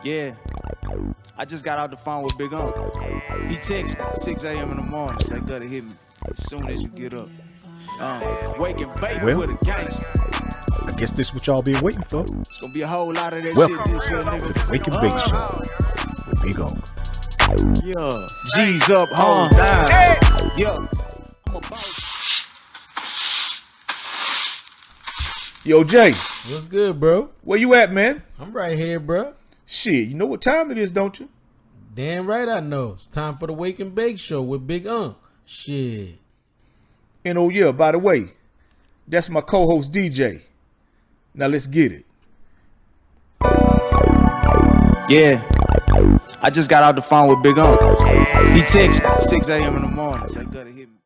Yeah, I just got out the phone with Big Unc. He texted me 6 a.m. in the morning, say, gotta hit me as soon as you get up. Wake and bake with a gangster. I guess this is what y'all been waiting for. It's gonna be a whole lot of that Welcome shit this year, nigga. to the Wake and Bake Show with Big Unc. Yeah, G's up, hold down. Yeah, I'm a boss. Yo, Jay, What's good, bro? where you at, man? I'm right here, bro. Shit, you know what time it is, don't you? Damn right I know. It's time for the Wake and Bake Show with Big Unc. Shit. And oh yeah, by the way, that's my co-host DJ. Now let's get it. Yeah, I just got out the phone with Big Unc. He texted me 6 a.m. in the morning, say, gotta hit me.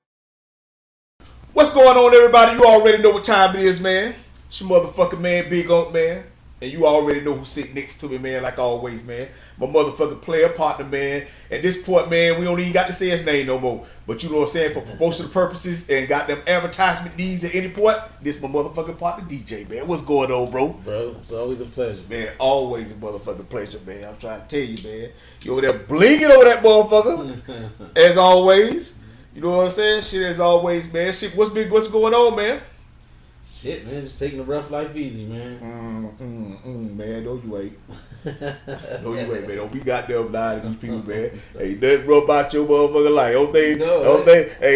What's going on, everybody? You already know what time it is, man. It's your motherfucking man, Big Unc, man. And you already know who's sitting next to me, man, like always, man. My motherfucking player partner, man. At this point, man, we don't even got to say his name no more. But you know what I'm saying? For promotional purposes and got them advertisement needs at any point, this my motherfucking partner, DJ, man. What's going on, bro? Bro, it's always a pleasure. Man, always a motherfucking pleasure, man. I'm trying to tell you, man. You over there blinking over that motherfucker. As always. You know what I'm saying? Shit, as always, man. Shit, what's going on, man? Shit, man, just taking the rough life easy, man. Man, no you ain't. No you ain't, man. Don't be goddamn lying to these people, man. Ain't nothing rough about your motherfucking life.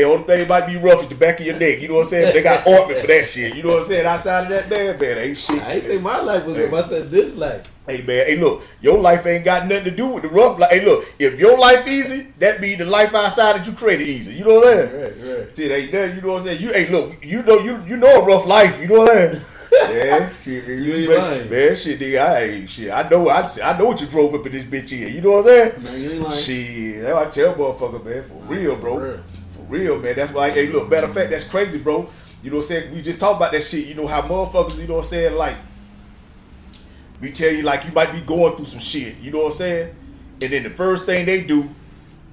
Only thing might be rough at the back of your neck. You know what I'm saying? They got ointment for that shit. You know what I'm saying? Outside of that, man, ain't shit. I ain't say my life was rough. I said this life. Hey, man, hey, look, your life ain't got nothing to do with the rough life. Hey, look, if your life easy, that means the life outside that you created easy. You know what I'm saying? Right. Shit ain't nothing, you know what I'm saying? Hey, look, you know a rough life, you know what I'm saying? Yeah, shit, You ain't lying. Man, shit, nigga, I know what you drove up in this bitch here. You know what I'm saying? Man, you ain't lying. Shit, that's what I tell motherfucker, man, for real, bro. For real, man. That's why, hey, look, matter of fact, that's crazy, bro. You know what I'm saying? We just talked about that shit. You know how motherfuckers, you know what I'm saying, like, we tell you like you might be going through some shit, you know what I'm saying? And then the first thing they do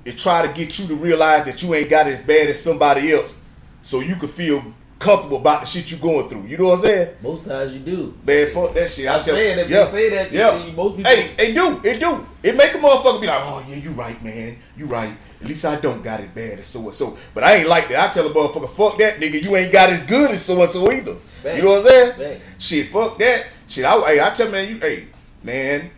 is try to get you to realize that you ain't got it as bad as somebody else, so you can feel comfortable about the shit you going through. You know what I'm saying? Most times you do. Man, fuck that shit. I'm saying if you say that shit, most people. Hey, it do. It make a motherfucker be like, oh yeah, you right, man. You right. At least I don't got it bad as so and so. But I ain't like that. I tell a motherfucker, fuck that nigga. You ain't got as good as so and so either. Thanks. You know what I'm saying? Thanks. Shit, fuck that. Shit, I tell man, man,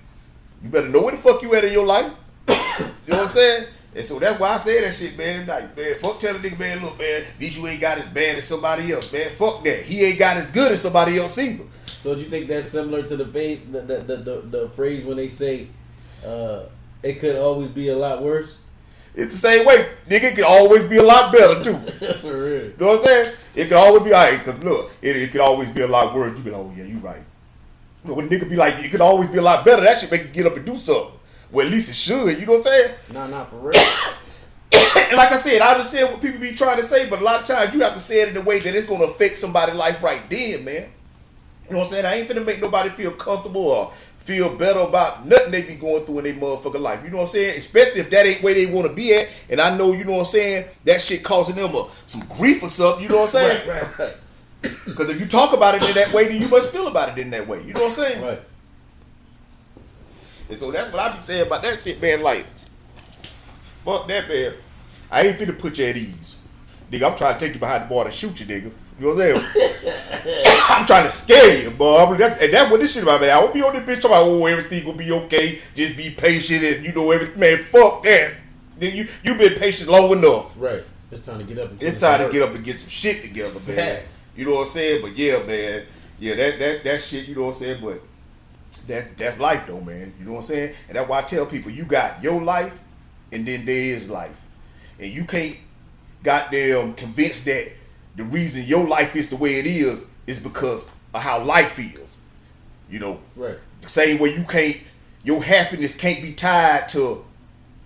you better know where the fuck you at in your life. You know what I'm saying? And so that's why I say that shit, man. Like, man, fuck tell the nigga, man, look, man, at least you ain't got as bad as somebody else, man. Fuck that. He ain't got as good as somebody else either. So do you think that's similar to the phrase when they say it could always be a lot worse? It's the same way. Nigga, it can always be a lot better, too. For real. You know what I'm saying? It can always be all right, because look, it could always be a lot worse. You be like, oh, yeah, you right. You know, when a nigga be like, it could always be a lot better, that shit make you get up and do something. Well, at least it should, you know what I'm saying? Nah, for real. And like I said, I understand what people be trying to say, but a lot of times you have to say it in a way that it's going to affect somebody's life right then, man. You know what I'm saying? I ain't finna make nobody feel comfortable or feel better about nothing they be going through in their motherfucking life. You know what I'm saying? Especially if that ain't where they want to be at. And I know, you know what I'm saying, that shit causing them some grief or something. You know what I'm saying? Right. Because if you talk about it in that way, then you must feel about it in that way. You know what I'm saying? Right. And so that's what I be saying about that shit, man. Like, fuck that, man. I ain't finna put you at ease. Nigga, I'm trying to take you behind the bar and shoot you, nigga. You know what I'm saying? I'm trying to scare you, boy. And that's what this shit about, man. I won't be on this bitch talking about, oh, everything will be okay. Just be patient and you know everything. Man, fuck that. Then you been patient long enough. Right. It's time to get up. It's time to get up and get some shit together, man. Facts. You know what I'm saying? But yeah, man. Yeah, that shit, you know what I'm saying? But that's life though, man. You know what I'm saying? And that's why I tell people, you got your life and then there is life. And you can't goddamn convince that the reason your life is the way it is because of how life is. You know? Right. The same way your happiness can't be tied to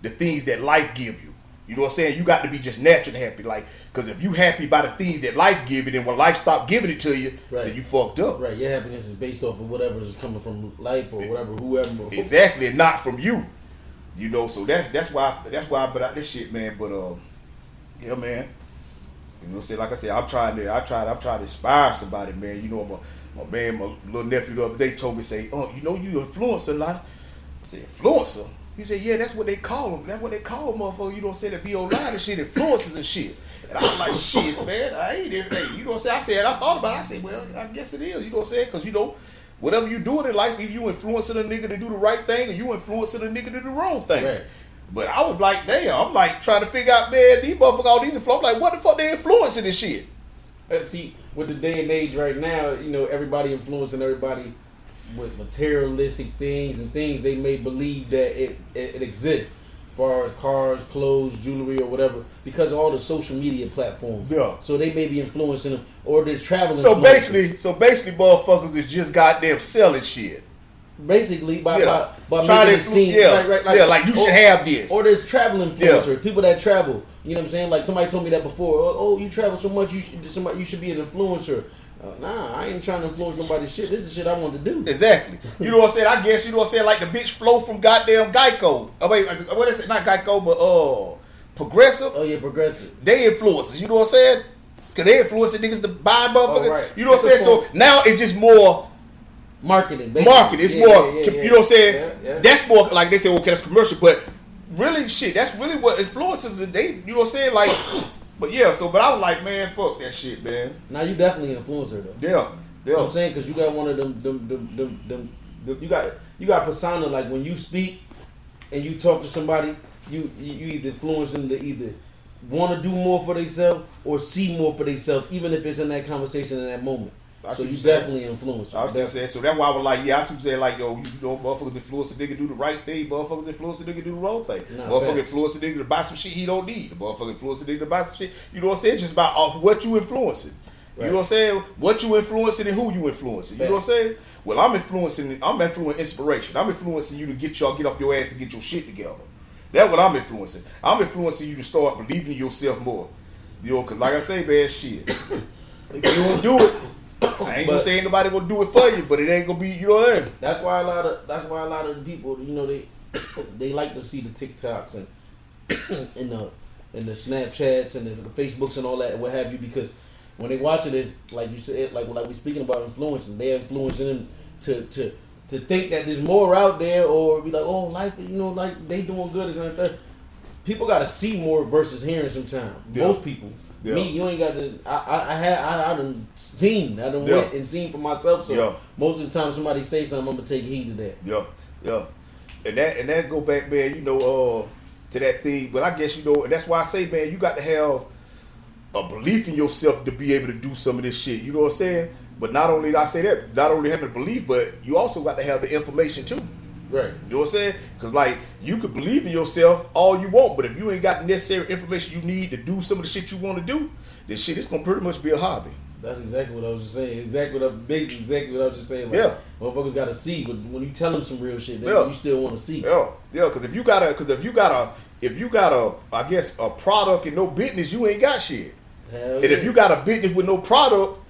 the things that life give you. You know what I'm saying? You got to be just naturally happy. Like, because if you happy by the things that life give you, then when life stop giving it to you, then you fucked up. Right. Your happiness is based off of whatever is coming from life or whatever, whoever. Exactly, and not from you. You know, so that's why I put out this shit, man. But yeah, man. You know, say like I said, I'm trying to inspire somebody, man. You know, my little nephew the other day told me, say, oh, you know, you influence a lot. I said, influencer? He said, yeah, that's what they call them. That's what they call motherfuckers, you know what I'm saying, that be online and shit, influencers and shit. And I was like, shit, man, I ain't everything. You know what I'm saying? I thought about it. I said, well, I guess it is. You know what I'm saying? Because, you know, whatever you doing in life, if you influencing a nigga to do the right thing or you influencing a nigga to do the wrong thing. Right. But I was like, damn, I'm like trying to figure out, man, these motherfuckers, all these influencers, I'm like, what the fuck they influencing this shit? See, with the day and age right now, you know, everybody influencing everybody with materialistic things and things they may believe that it exists. As far as cars, clothes, jewelry, or whatever, because of all the social media platforms. Yeah. So they may be influencing them, or there's traveling. So basically, motherfuckers is just goddamn selling shit. Basically, by making it seem like you should have this. Or there's travel influencers, people that travel. You know what I'm saying? Like somebody told me that before. Oh, you travel so much, you should be an influencer. Nah, I ain't trying to influence nobody's shit. This is shit I want to do. Exactly. You know what I'm saying? I guess, you know what I'm saying? Like the bitch Flo from goddamn Geico. Oh, wait, what is it? Not Geico, but Progressive. Oh, yeah, Progressive. They influencers. You know what I'm saying? Because they influencing niggas to buy motherfuckers. Right. You know what I'm saying? So now it's just more marketing. Basically. Marketing. It's more, you know what I'm saying? Yeah. That's more, like they say, okay, that's commercial. But really, shit, that's really what influencers, they, you know what I'm saying? Like, but yeah, but I was like, man, fuck that shit, man. Now you definitely an influencer though. Yeah. You know what I'm saying? Because you got one of them you got persona, like when you speak and you talk to somebody, you either influence them to either want to do more for themselves or see more for themselves, even if it's in that conversation in that moment. So you definitely influence. I was saying, so that's why I was like, yeah, I was saying like, yo, you know, motherfuckers influence a nigga do the right thing, motherfuckers influence a nigga do the wrong thing. Motherfucker influence a nigga to buy some shit he don't need. The motherfucker influence a nigga to buy some shit. You know what I'm saying? It's just about what you influencing. Right. You know what I'm saying? What you influencing and who you influencing. You know what I'm saying? Well, I'm influencing inspiration. I'm influencing you to get off your ass and get your shit together. That's what I'm influencing. I'm influencing you to start believing in yourself more. You know, because like I say, man, shit. If you don't do it, I ain't gonna say ain't nobody gonna do it for you, but it ain't gonna be, you know what I mean? That's why a lot of people, you know, they like to see the TikToks and the Snapchats and the Facebooks and all that and what have you, because when they watch it, it's like you said, like we speaking about influencing, they're influencing them to think that there's more out there, or be like, oh, life, you know, like they doing good or something. People gotta see more versus hearing sometimes. Yeah. Most people. Yeah. Me, you ain't got to. I done went and seen for myself. So most of the time, somebody say something, I'm gonna take heed to that. Yeah. And that go back, man. You know, to that thing. But I guess, you know, and that's why I say, man, you got to have a belief in yourself to be able to do some of this shit. You know what I'm saying? But not only having a belief, but you also got to have the information too. Right. You know what I'm saying? Because, like, you could believe in yourself all you want, but if you ain't got the necessary information you need to do some of the shit you want to do, then shit, it's going to pretty much be a hobby. That's exactly what I was just saying. Exactly what I was just saying. Like, motherfuckers got to see, but when you tell them some real shit, you still want to see. Yeah, because if you got a, I guess, a product and no business, you ain't got shit. And if you got a business with no product,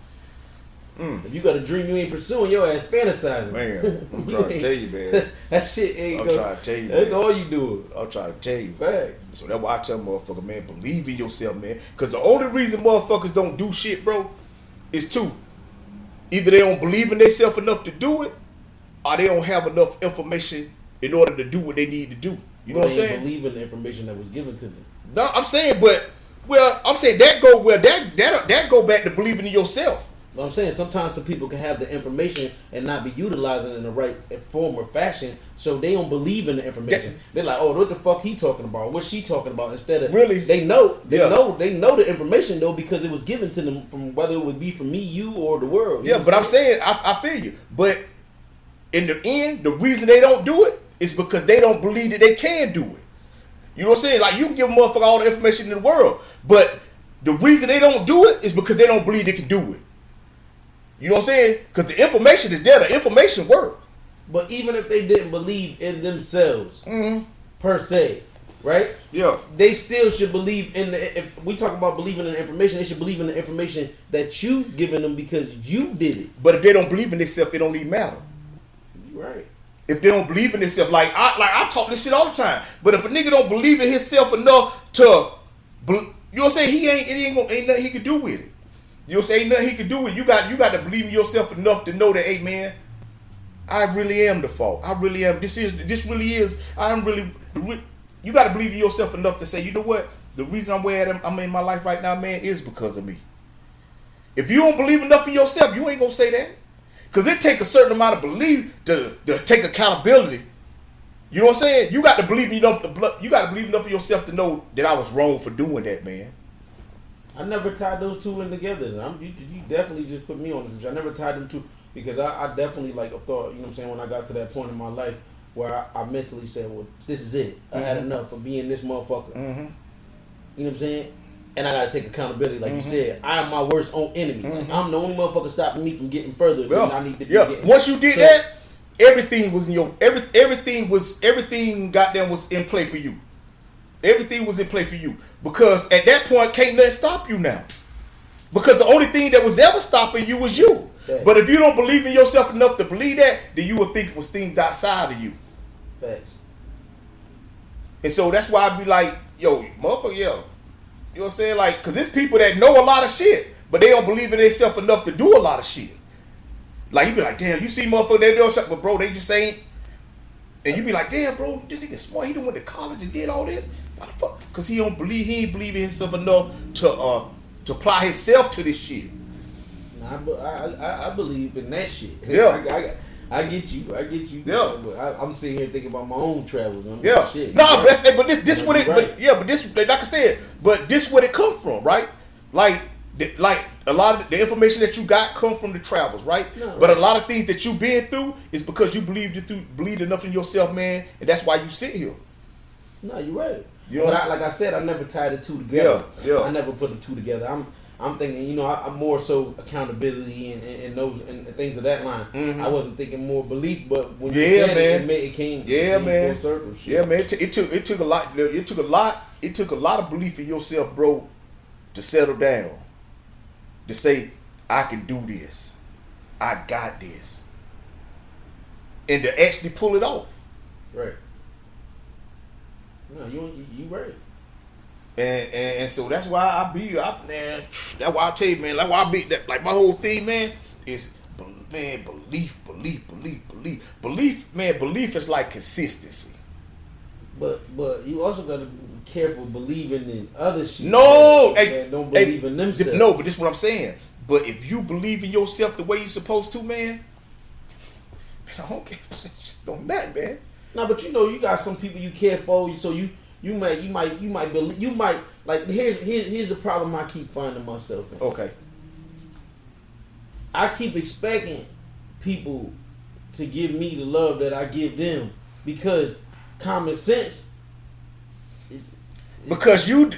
if you got a dream you ain't pursuing, your ass fantasizing. Man, I'm trying to tell you, man. That shit ain't I'm trying to tell you, that's man. all you do. I'm trying to tell you. Facts. So that's why I tell motherfucker, man, believe in yourself, man. Because the only reason motherfuckers don't do shit, bro, is two. Either they don't believe in themselves enough to do it, or they don't have enough information in order to do what they need to do. You know what I'm saying? They believe in the information that was given to them. No, I'm saying, that go back to believing in yourself. What I'm saying, sometimes some people can have the information and not be utilizing it in the right form or fashion, so they don't believe in the information. They're like, oh, what the fuck he talking about? What's she talking about? Instead of really, they know the information though, because it was given to them from whether it would be from me, you, or the world. Yeah, but I'm saying, I feel you. But in the end, the reason they don't do it is because they don't believe that they can do it. You know what I'm saying? Like, you can give a motherfucker all the information in the world, but the reason they don't do it is because they don't believe they can do it. You know what I'm saying? Because the information is there. The information work. But even if they didn't believe in themselves, per se, right? Yeah. They still should believe in if we talk about believing in the information, they should believe in the information that you giving them because you did it. But if they don't believe in themselves, it don't even matter. You're right. If they don't believe in themselves, like I talk this shit all the time. But if a nigga don't believe in himself enough to, you know what I'm saying? Ain't nothing he can do with it. You know what I'm saying? Ain't nothing he can do with it. You got to believe in yourself enough to know that, hey man, I really am the fault. I really am. This really is. You got to believe in yourself enough to say, you know what? The reason I'm in my life right now, man, is because of me. If you don't believe enough in yourself, you ain't gonna say that. Cause it take a certain amount of belief to take accountability. You know what I'm saying? You got to believe enough. You got to believe enough in yourself to know that I was wrong for doing that, man. I never tied those two in together. You definitely just put me on this. I never tied them two because I definitely like thought, you know what I'm saying, when I got to that point in my life where I mentally said, well, this is it. I had enough of being this motherfucker. You know what I'm saying? And I gotta take accountability, like you said. I am my worst own enemy. Like, I'm the only motherfucker stopping me from getting further than I need to be getting. Once you did that, everything was in your everything goddamn was in play for you. Everything was in play for you. Because at that point, can't nothing stop you now. Because the only thing that was ever stopping you was you. Facts. But if you don't believe in yourself enough to believe that, then you would think it was things outside of you. Facts. And so that's why I be like, yo, motherfucker, yo. You know what I'm saying? Like, because there's people that know a lot of shit, but they don't believe in themselves enough to do a lot of shit. Like, you be like, damn, you see motherfucker, they do something, but bro, they just ain't. And you be like, damn, bro, this nigga smart. He done went to college and did all this. Why the fuck? Because he ain't believe in himself enough to apply himself to this shit. Nah, I believe in that shit. Yeah. I get you. Yeah. But I'm sitting here thinking about my own travels. Yeah. Shit. No, but this what it. Right. But this, like I said, but this where it come from, right? Like a lot of the information that you got come from the travels, right? No, but a lot of things that you been through is because you believed enough in yourself, man, and that's why you sit here. No, you're right. You know? But like I said, I never tied the two together. Yeah. I never put the two together. I'm thinking, you know, I'm more so accountability and those and things of that line. I wasn't thinking more belief, but when you said it came full circle. Shit. Yeah, man. It took a lot. It took a lot of belief in yourself, bro, to settle down, to say I can do this, I got this, and to actually pull it off. Right. No, you right. And so that's why man. That's why I tell you, man. Like why I be that. Like my whole thing, man, is man belief. Man, belief is like consistency. But you also gotta be careful believing in other shit. No, that don't believe in themselves. No, but this is what I'm saying. But if you believe in yourself the way you're supposed to, man, I don't care. Don't matter, man. No, but you know you got some people you care for, so you might believe, like here's the problem I keep finding myself in. Okay. I keep expecting people to give me the love that I give them because common sense is because you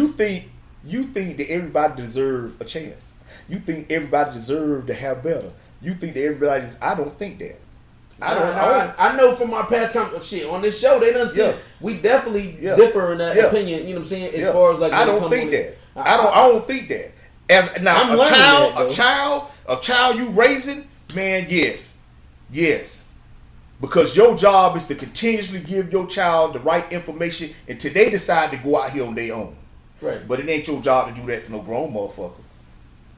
think that everybody deserves a chance. You think everybody deserves to have better. You think that everybody's. I don't think that. I know from my past shit on this show they done said we definitely differ in that opinion. You know what I'm saying? As far as like I don't think that. I don't think that. As now a child you raising, man, yes. Because your job is to continuously give your child the right information until they decide to go out here on their own. Right. But it ain't your job to do that for no grown motherfucker.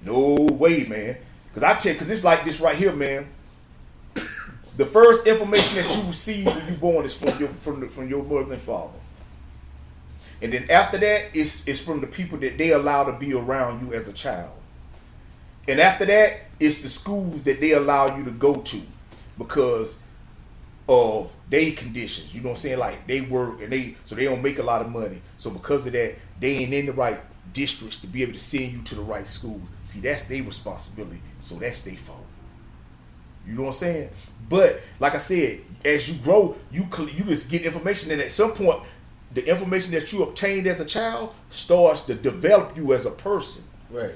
No way, man. Because it's like this right here, man. The first information that you receive when you born is from your mother and father. And then after that, it's from the people that they allow to be around you as a child. And after that, it's the schools that they allow you to go to because of their conditions. You know what I'm saying? Like they work and so they don't make a lot of money. So because of that, they ain't in the right districts to be able to send you to the right school. See, that's their responsibility. So that's their fault. You know what I'm saying? But like I said, as you grow, you just get information, and at some point, the information that you obtained as a child starts to develop you as a person. Right.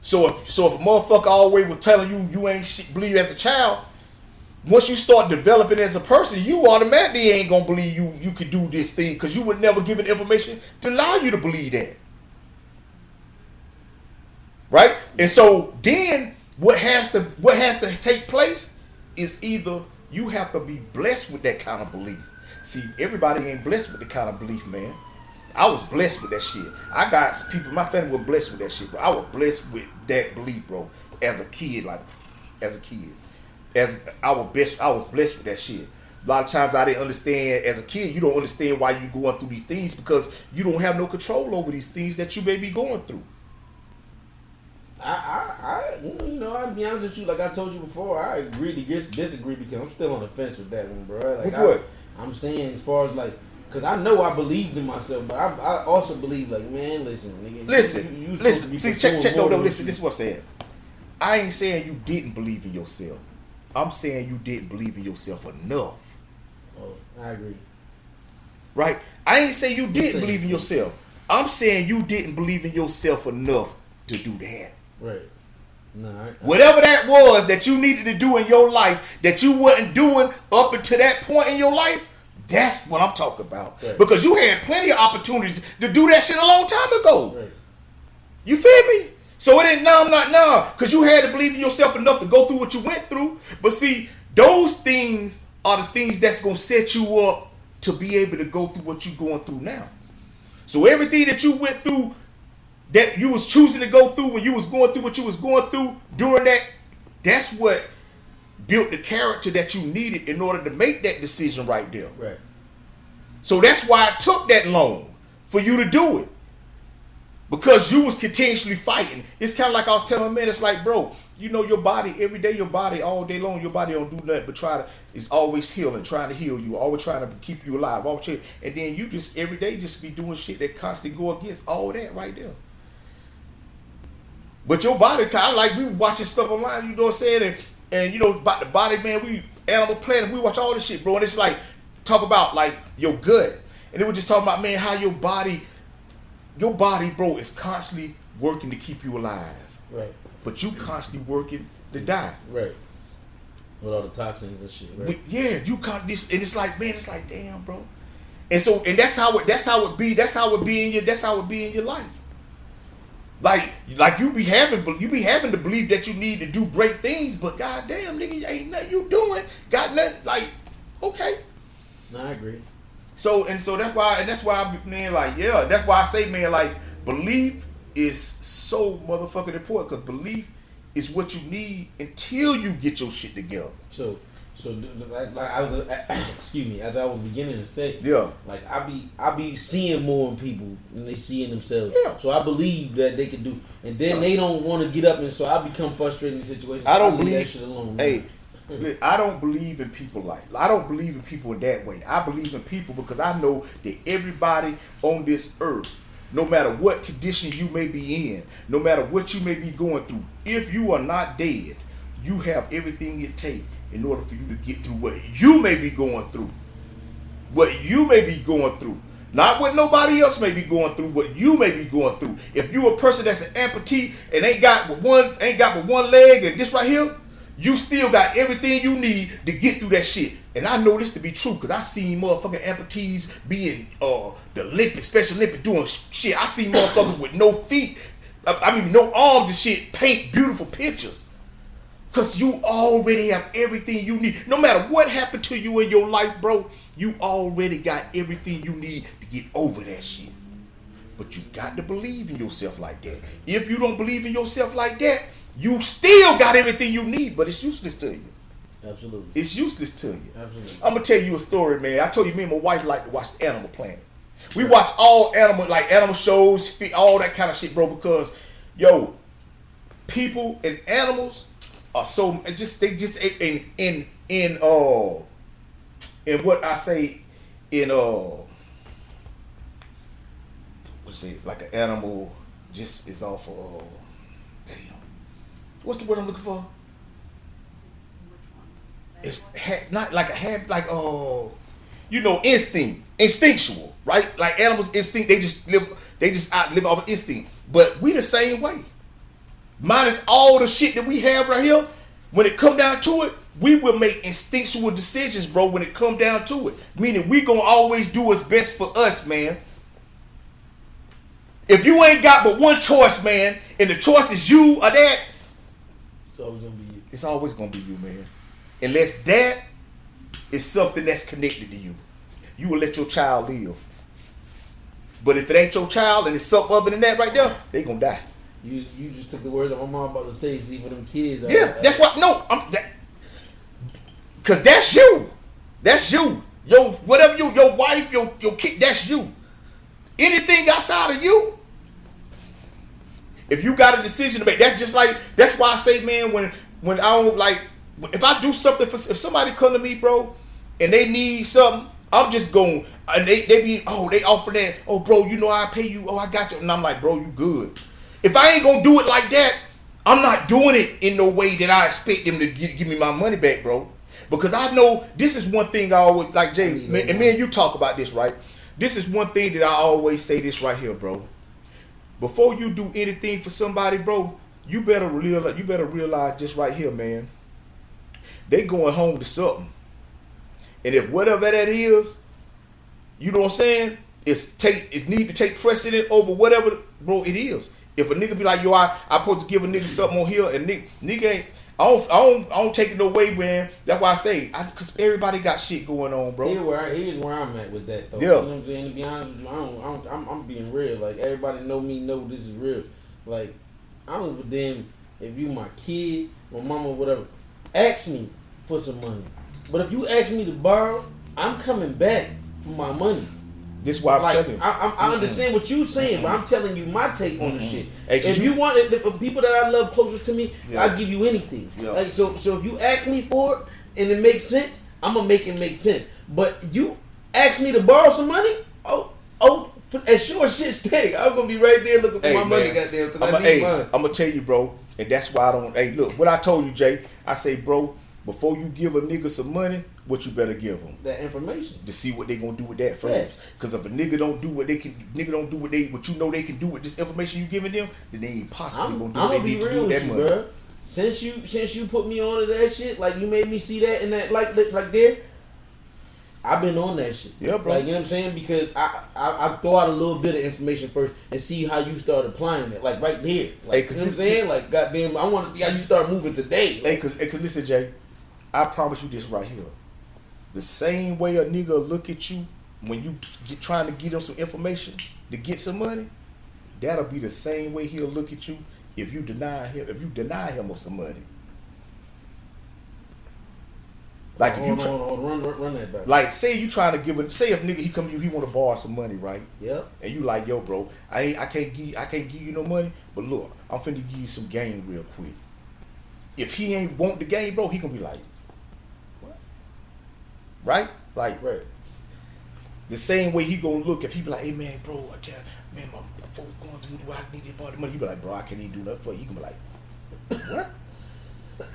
So if a motherfucker always was telling you ain't shit, believe as a child, once you start developing as a person, you automatically ain't gonna believe you could do this thing because you would never give it information to allow you to believe that. Right? And so then what has to take place is either you have to be blessed with that kind of belief. See, everybody ain't blessed with the kind of belief, man. I was blessed with that shit. I got people, my family were blessed with that shit, bro. I was blessed with that belief, bro, as a kid. as I was blessed with that shit. A lot of times I didn't understand as a kid. You don't understand why you going through these things because you don't have no control over these things that you may be going through. I'll be honest with you. Like I told you before, I agree to disagree because I'm still on the fence with that one, bro. Like I'm saying, as far as like, because I know I believed in myself, but I also believe, like, man, listen, nigga. Listen. See, check. No, listen. This is what I'm saying. I ain't saying you didn't believe in yourself. I'm saying you didn't believe in yourself enough. Oh, I agree. Right? I ain't saying you didn't believe in yourself. I'm saying you didn't believe in yourself enough to do that. Right. Whatever that was that you needed to do in your life that you wasn't doing up until that point in your life, that's what I'm talking about. Right. Because you had plenty of opportunities to do that shit a long time ago. Right. You feel me? So it ain't because you had to believe in yourself enough to go through what you went through. But see, those things are the things that's gonna set you up to be able to go through what you're going through now. So everything that you went through, that you was choosing to go through when you was going through what you was going through during that, that's what built the character that you needed in order to make that decision right there. Right. So that's why it took that long for you to do it. Because you was continuously fighting. It's kind of like I was telling a man, it's like, bro, you know your body, every day your body, all day long, your body don't do nothing but is always healing, trying to heal you, always trying to keep you alive. And then you just, every day, just be doing shit that constantly go against all that right there. But your body kind of like, we watching stuff online, you know what I'm saying? And you know, about the body, man, we Animal Planet, we watch all this shit, bro. And it's like, talk about like your gut. And then we're just talking about, man, how your body, bro, is constantly working to keep you alive. Right. But you constantly working to die. Right. With all the toxins and shit, right? You can't, and it's like, man, it's like, damn, bro. And so, and that's how it be in your life. Like you be having to believe that you need to do great things, but goddamn, nigga, ain't nothing you doing. Got nothing, like, okay. No, I agree. So that's why man, like, yeah, that's why I say, man, like, belief is so motherfucking important, because belief is what you need until you get your shit together. So like I was, excuse me, as I was beginning to say, yeah, like I be seeing more in people than they see in themselves. Yeah. So I believe that they can do, and then they don't want to get up, and so I become frustrated in situations. I don't believe that shit alone. Hey, I don't believe in people I don't believe in people in that way. I believe in people because I know that everybody on this earth, no matter what condition you may be in, no matter what you may be going through, if you are not dead, you have everything it takes in order for you to get through what you may be going through. What you may be going through. Not what nobody else may be going through, what you may be going through. If you a person that's an amputee and ain't got but one leg and this right here, you still got everything you need to get through that shit. And I know this to be true because I seen motherfucking amputees being the Olympics, Special Olympics, doing shit. I seen motherfuckers with no feet, no arms and shit, paint beautiful pictures. Because you already have everything you need. No matter what happened to you in your life, bro, you already got everything you need to get over that shit. But you got to believe in yourself like that. If you don't believe in yourself like that, you still got everything you need, but it's useless to you. Absolutely. It's useless to you. Absolutely. I'm going to tell you a story, man. I told you me and my wife like to watch Animal Planet. We watch all animal shows, all that kind of shit, bro, because, yo, people and animals are so in what I say like an animal just is off of damn. What's the word I'm looking for? It's not like instinctual, right? Like animals instinct, they just live off of instinct. But we the same way. Minus all the shit that we have right here, when it come down to it, we will make instinctual decisions, bro, when it come down to it. Meaning we gonna always do what's best for us, man. If you ain't got but one choice, man, and the choice is you or that, it's always gonna be you. It's always gonna be you, man. Unless that is something that's connected to you. You will let your child live. But if it ain't your child and it's something other than that right there, they gonna die. You just took the words of my mom about to say, see for them kids. Yeah, that's what. No, Cause that's you. That's you. Your whatever your wife, your kid, that's you. Anything outside of you, if you got a decision to make, that's why I say, man, when I don't like, if I do something if somebody come to me, bro, and they need something, I'm just going, and they offer that, oh, bro, you know, I pay you, oh, I got you, and I'm like, bro, you good. If I ain't gonna do it like that, I'm not doing it in no way that I expect them to give me my money back, bro. Because I know this is one thing I always, like Jay, and me and you talk about this, right? This is one thing that I always say this right here, bro. Before you do anything for somebody, bro, you better realize this right here, man. They going home to something. And if whatever that is, you know what I'm saying? It need to take precedent over whatever, bro, it is. If a nigga be like, yo, I supposed to give a nigga something on here, and nigga ain't, I don't take it no way, man. That's why I say, because everybody got shit going on, bro. Here's where I'm at with that, though. Yeah. You know what I'm saying? To be honest with you, I'm being real. Like, everybody know this is real. Like, I don't give a damn if you my kid, my mama, whatever. Ask me for some money. But if you ask me to borrow, I'm coming back for my money. This is why I'm telling you. I understand what you're saying, but I'm telling you my take on the shit. Hey, if you want it, the people that I love closer to me, yeah. I'll give you anything. Yeah. Like so if you ask me for it and it makes sense, I'm gonna make it make sense. But you ask me to borrow some money, as sure as shit stay, I'm gonna be right there looking for my money, goddamn, because I need mine. I'm gonna tell you, bro, and that's why I don't. Hey, look, what I told you, Jay. I say, bro, before you give a nigga some money, what you better give them? That information. To see what they gonna do with that first. Because if a nigga don't do what they can, what you know they can do with this information you giving them, then they ain't possibly gonna do what they need to do with that money. Bro. Since you put me on to that shit, like you made me see that and that like there, I've been on that shit. Yeah, bro. Like, you know what I'm saying? Because I throw out a little bit of information first and see how you start applying it. Like right there. Like, you know what I'm saying? Like, goddamn, I want to see how you start moving today. Hey, cause listen, Jay, I promise you this right here. The same way a nigga look at you when you trying to get him some information to get some money, that'll be the same way he'll look at you if you deny him of some money. Like if you run that back. Like say you trying to give a, say if nigga he come to you, he want to borrow some money, right? Yep. And you like, yo, bro, I can't give you no money, but look, I'm finna give you some game real quick. If he ain't want the game, bro, he gonna be like, right? Like, right. The same way he gonna look if he be like, hey man, bro, man, my folks going through, I need to borrow the money. He be like, bro, I can't even do nothing for you. He gonna be like, what?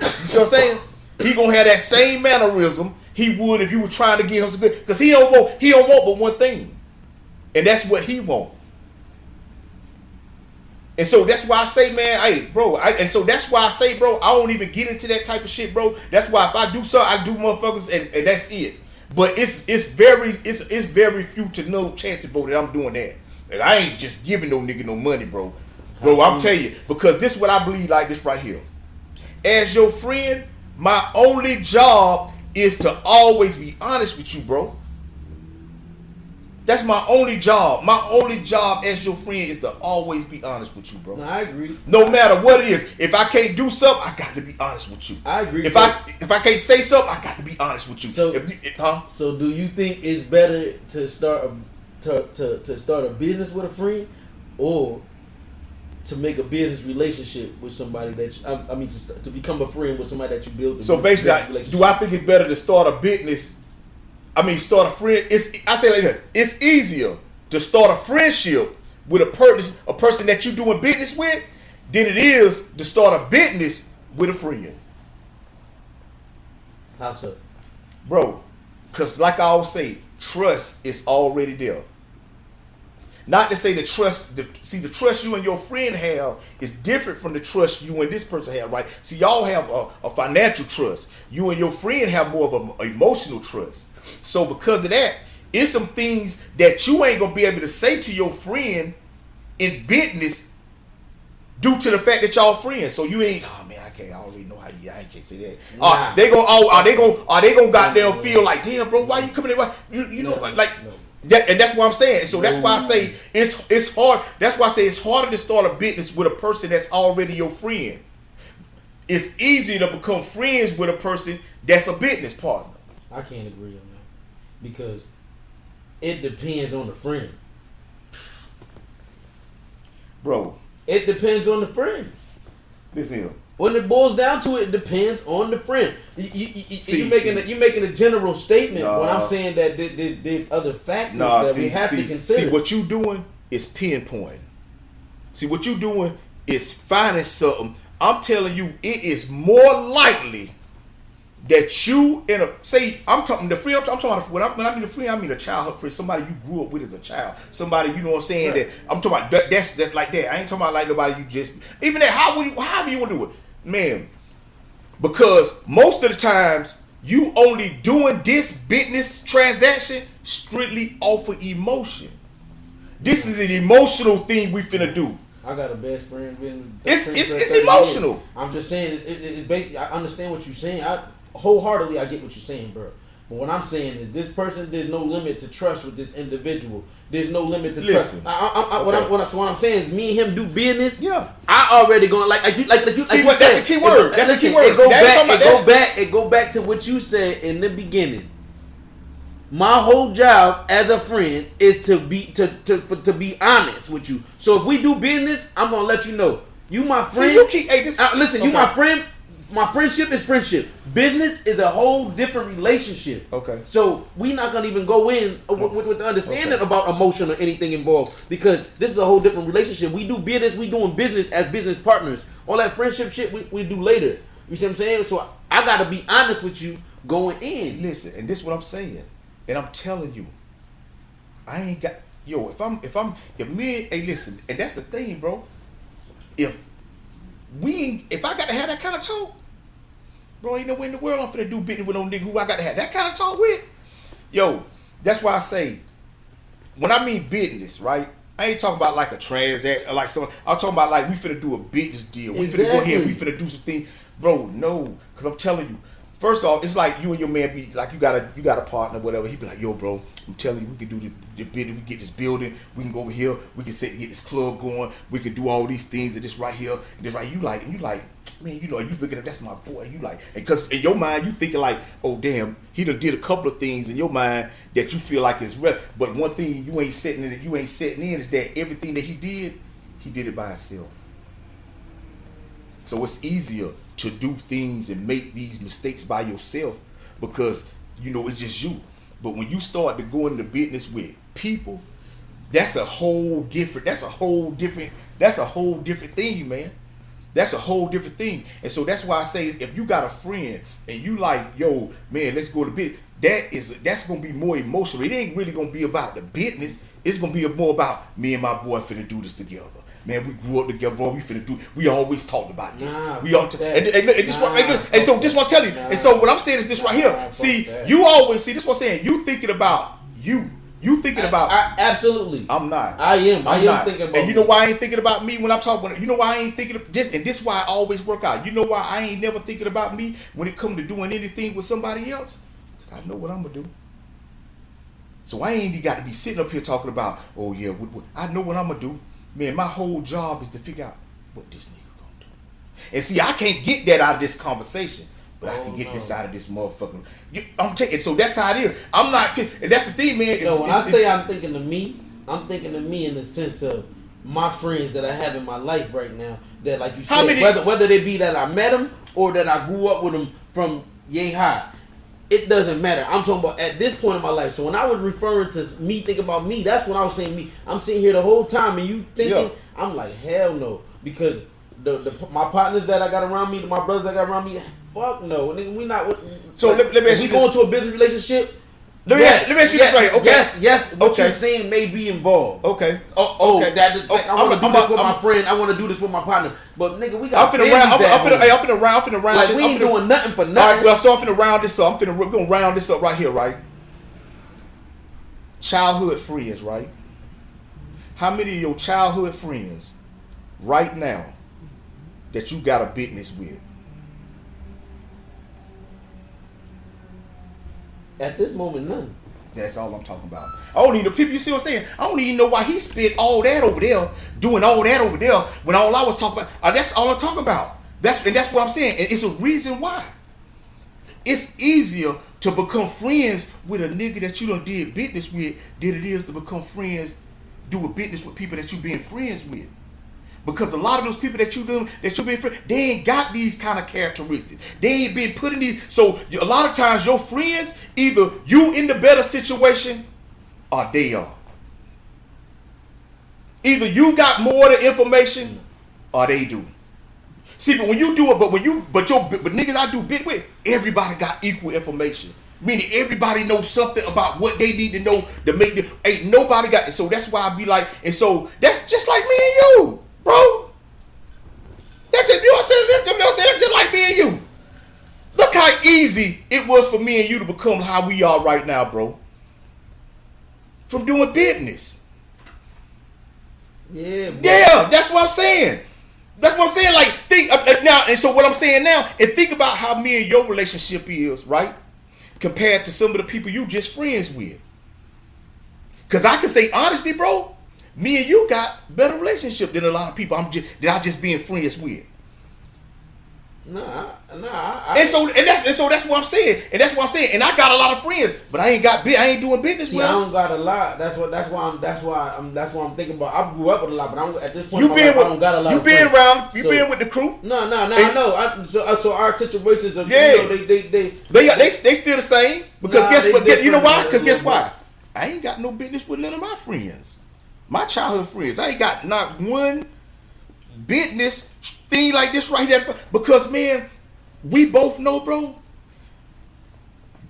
You see what I'm saying? He gonna have that same mannerism he would if you were trying to get him some good, because he don't want but one thing, and that's what he want. And so that's why I say, man, hey, bro, and so that's why I say, bro, I don't even get into that type of shit, bro. That's why if I do something, I do motherfuckers, and that's it. But it's very few to no chances, bro, that I'm doing that. And I ain't just giving no nigga no money, bro. Bro, I'm telling you, because this is what I believe like this right here. As your friend, my only job is to always be honest with you, bro. That's my only job. My only job as your friend is to always be honest with you, bro. No, I agree. No matter what it is. If I can't do something, I got to be honest with you. I agree. If I can't say something, I got to be honest with you. So do you think it's better to start a business with a friend, or to make a business relationship with somebody that to become a friend with somebody that you build? So basically, do I think it's better to start a business? Start a friend. I say like that. It's easier to start a friendship with a person that you're doing business with than it is to start a business with a friend. How so? Bro, because like I always say, trust is already there. Not to say the trust you and your friend have is different from the trust you and this person have, right? See, y'all have a financial trust. You and your friend have more of an emotional trust. So because of that, it's some things that you ain't gonna be able to say to your friend in business due to the fact that y'all friends. So you ain't, oh man, I already know how you, I can't say that. Nah. Are they gonna goddamn feel like, damn bro, why you coming in? You know, like. No. That, and that's what I'm saying. So that's why I say it's hard. That's why I say it's harder to start a business with a person that's already your friend. it's easy to become friends with a person that's a business partner. I can't agree on that because it depends on the friend. Bro, it depends on the friend. Listen here. When it boils down to it, it depends on the friend. You're making a general statement when I'm saying that there's other factors that we have to consider. See, what you doing is pinpointing. See, what you doing is finding something. I'm telling you, it is more likely that you I'm talking the friend. I'm talking about when I mean a friend, I mean a childhood friend, somebody you grew up with as a child, somebody you know what I'm saying. Right. That I'm talking about that's like that. I ain't talking about like nobody you just even that. However you want to do it, man. Because most of the times you only doing this business transaction strictly off of emotion. This is an emotional thing we finna do. I got a best friend. It's emotional. Years. I'm just saying it's basically. I understand what you're saying. Wholeheartedly, I get what you're saying, bro. But what I'm saying is, this person, there's no limit to trust with this individual. There's no limit to trust. What I'm saying is, me and him do business. Yeah, I already going like you. See, that's the key word. That's the key word. It go back to what you said in the beginning. My whole job as a friend is to be honest with you. So if we do business, I'm gonna let you know. You my friend. Listen, you my friend. My friendship is friendship. Business is a whole different relationship. Okay. So we not gonna even go in with the understanding about emotion or anything involved, because this is a whole different relationship. We do business. We doing business as business partners. All that friendship shit we do later. You see what I'm saying? So I gotta be honest with you going in. Listen, and this is what I'm saying, and I'm telling you, I ain't got listen, and that's the thing, bro. If I got to have that kind of talk, bro, ain't nowhere in the world I'm finna do business with no nigga who I got to have that kind of talk with. Yo, that's why I say, when I mean business, right? I ain't talking about like a transact, like some. I'm talking about like we finna do a business deal. We finna go ahead, we finna do some things, bro. No, because I'm telling you. First off, it's like you and your man be like you got a partner, whatever. He be like, yo, bro, I'm telling you, we can do the business. We get this building. We can go over here. We can get this club going. We can do all these things. And this right here, and this right. You like, man, you know, you looking at that's my boy. You like, because in your mind you thinking like, oh damn, he done did a couple of things in your mind that you feel like is real. But one thing you ain't setting in is that everything that he did it by himself. So it's easier to do things and make these mistakes by yourself because you know it's just you. But when you start to go into business with people, that's a whole different thing, man. That's a whole different thing. And so that's why I say, if you got a friend and you like, yo, man, let's go to business, that's gonna be more emotional. It ain't really gonna be about the business. It's gonna be more about me and my boy finna do this together. Man, we grew up together, bro. We always talked about this. And so this what I'm telling you. And so what I'm saying is this right here. See, you always see this. What I'm saying. You thinking about you. You thinking about. Absolutely. I'm not. I am thinking about. And you know why I ain't thinking about me when I'm talking. You know why I ain't thinking of this. And this is why I always work out. You know why I ain't never thinking about me when it comes to doing anything with somebody else? Because I know what I'm gonna do. So I ain't got to be sitting up here talking about. Oh yeah, I know what I'm gonna do. Man, my whole job is to figure out what this nigga gonna do. And see, I can't get that out of this conversation, but I can get this out of this motherfucker. I'm taking. So that's how it is. I'm not. And that's the thing, man. When I say I'm thinking of me, I'm thinking of me in the sense of my friends that I have in my life right now. That, like you said, whether they be that I met them or that I grew up with them from yay high. It doesn't matter. I'm talking about at this point in my life. So when I was referring to me, think about me, that's when I was saying me. I'm sitting here the whole time and you thinking, I'm like, hell no. Because my partners that I got around me, my brothers that I got around me, fuck no. Nigga, we not. So let me ask you, we go into a business relationship. Let me ask you this right. Okay. Yes. What you're saying may be involved. Okay. Okay. I want to do this with my friend. I want to do this with my partner. But nigga, we got. I'm finna round. Like we ain't doing nothing for nothing. All right, well, so I'm finna round this up. We're gonna round this up right here, right? Childhood friends, right? How many of your childhood friends, right now, that you got a business with? At this moment, none. That's all I'm talking about. I don't need the people. You see what I'm saying? I don't even know why he spent all that over there, doing all that over there, when all I was talking about. That's all I'm talking about. That's what I'm saying. And it's a reason why. It's easier to become friends with a nigga that you done did business with than it is to become friends, do a business with people that you been friends with. Because a lot of those people that you been friends, they ain't got these kind of characteristics. They ain't been put in these. So a lot of times your friends, either you in the better situation or they are. Either you got more of the information or they do. See, but when you do it, but niggas I do bit with, everybody got equal information. Meaning everybody knows something about what they need to know to make them. Ain't nobody got it. So that's why I be like, and so that's just like me and you, bro. That's just, you know what I'm saying? That's just like me and you. Look how easy it was for me and you to become how we are right now, bro. From doing business. Yeah, bro. Yeah, that's what I'm saying. That's what I'm saying. Like, think now, and so what I'm saying now, and think about how me and your relationship is, right? Compared to some of the people you just friends with. Cause I can say honestly, bro, me and you got better relationship than a lot of people that I just being friends with. Nah. And so that's what I'm saying. And that's what I'm saying. And I got a lot of friends, but I ain't doing business with them. I don't got a lot. That's why I'm thinking about. I grew up with a lot, but at this point, I don't got a lot. You been around. You been with the crew. No. I know. So our situations are. Yeah. They still the same. Because guess what? You know why? Because guess why? I ain't got no business with none of my friends. My childhood friends. I ain't got not one business thing like this right here. Because man, we both know, bro,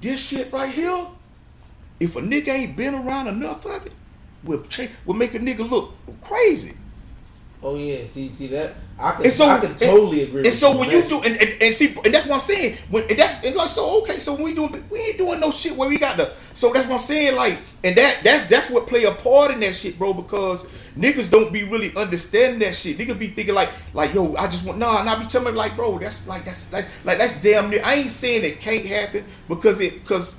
this shit right here, if a nigga ain't been around enough of it, will make a nigga look crazy. Oh yeah, see that I can totally agree. And so when you do and see, and that's what I'm saying. So when we ain't doing no shit where we got the. So that's what I'm saying. Like, and that's what play a part in that shit, bro. Because niggas don't be really understanding that shit. Niggas be thinking like yo, I just want and I be telling them like, bro, that's damn near. I ain't saying it can't happen because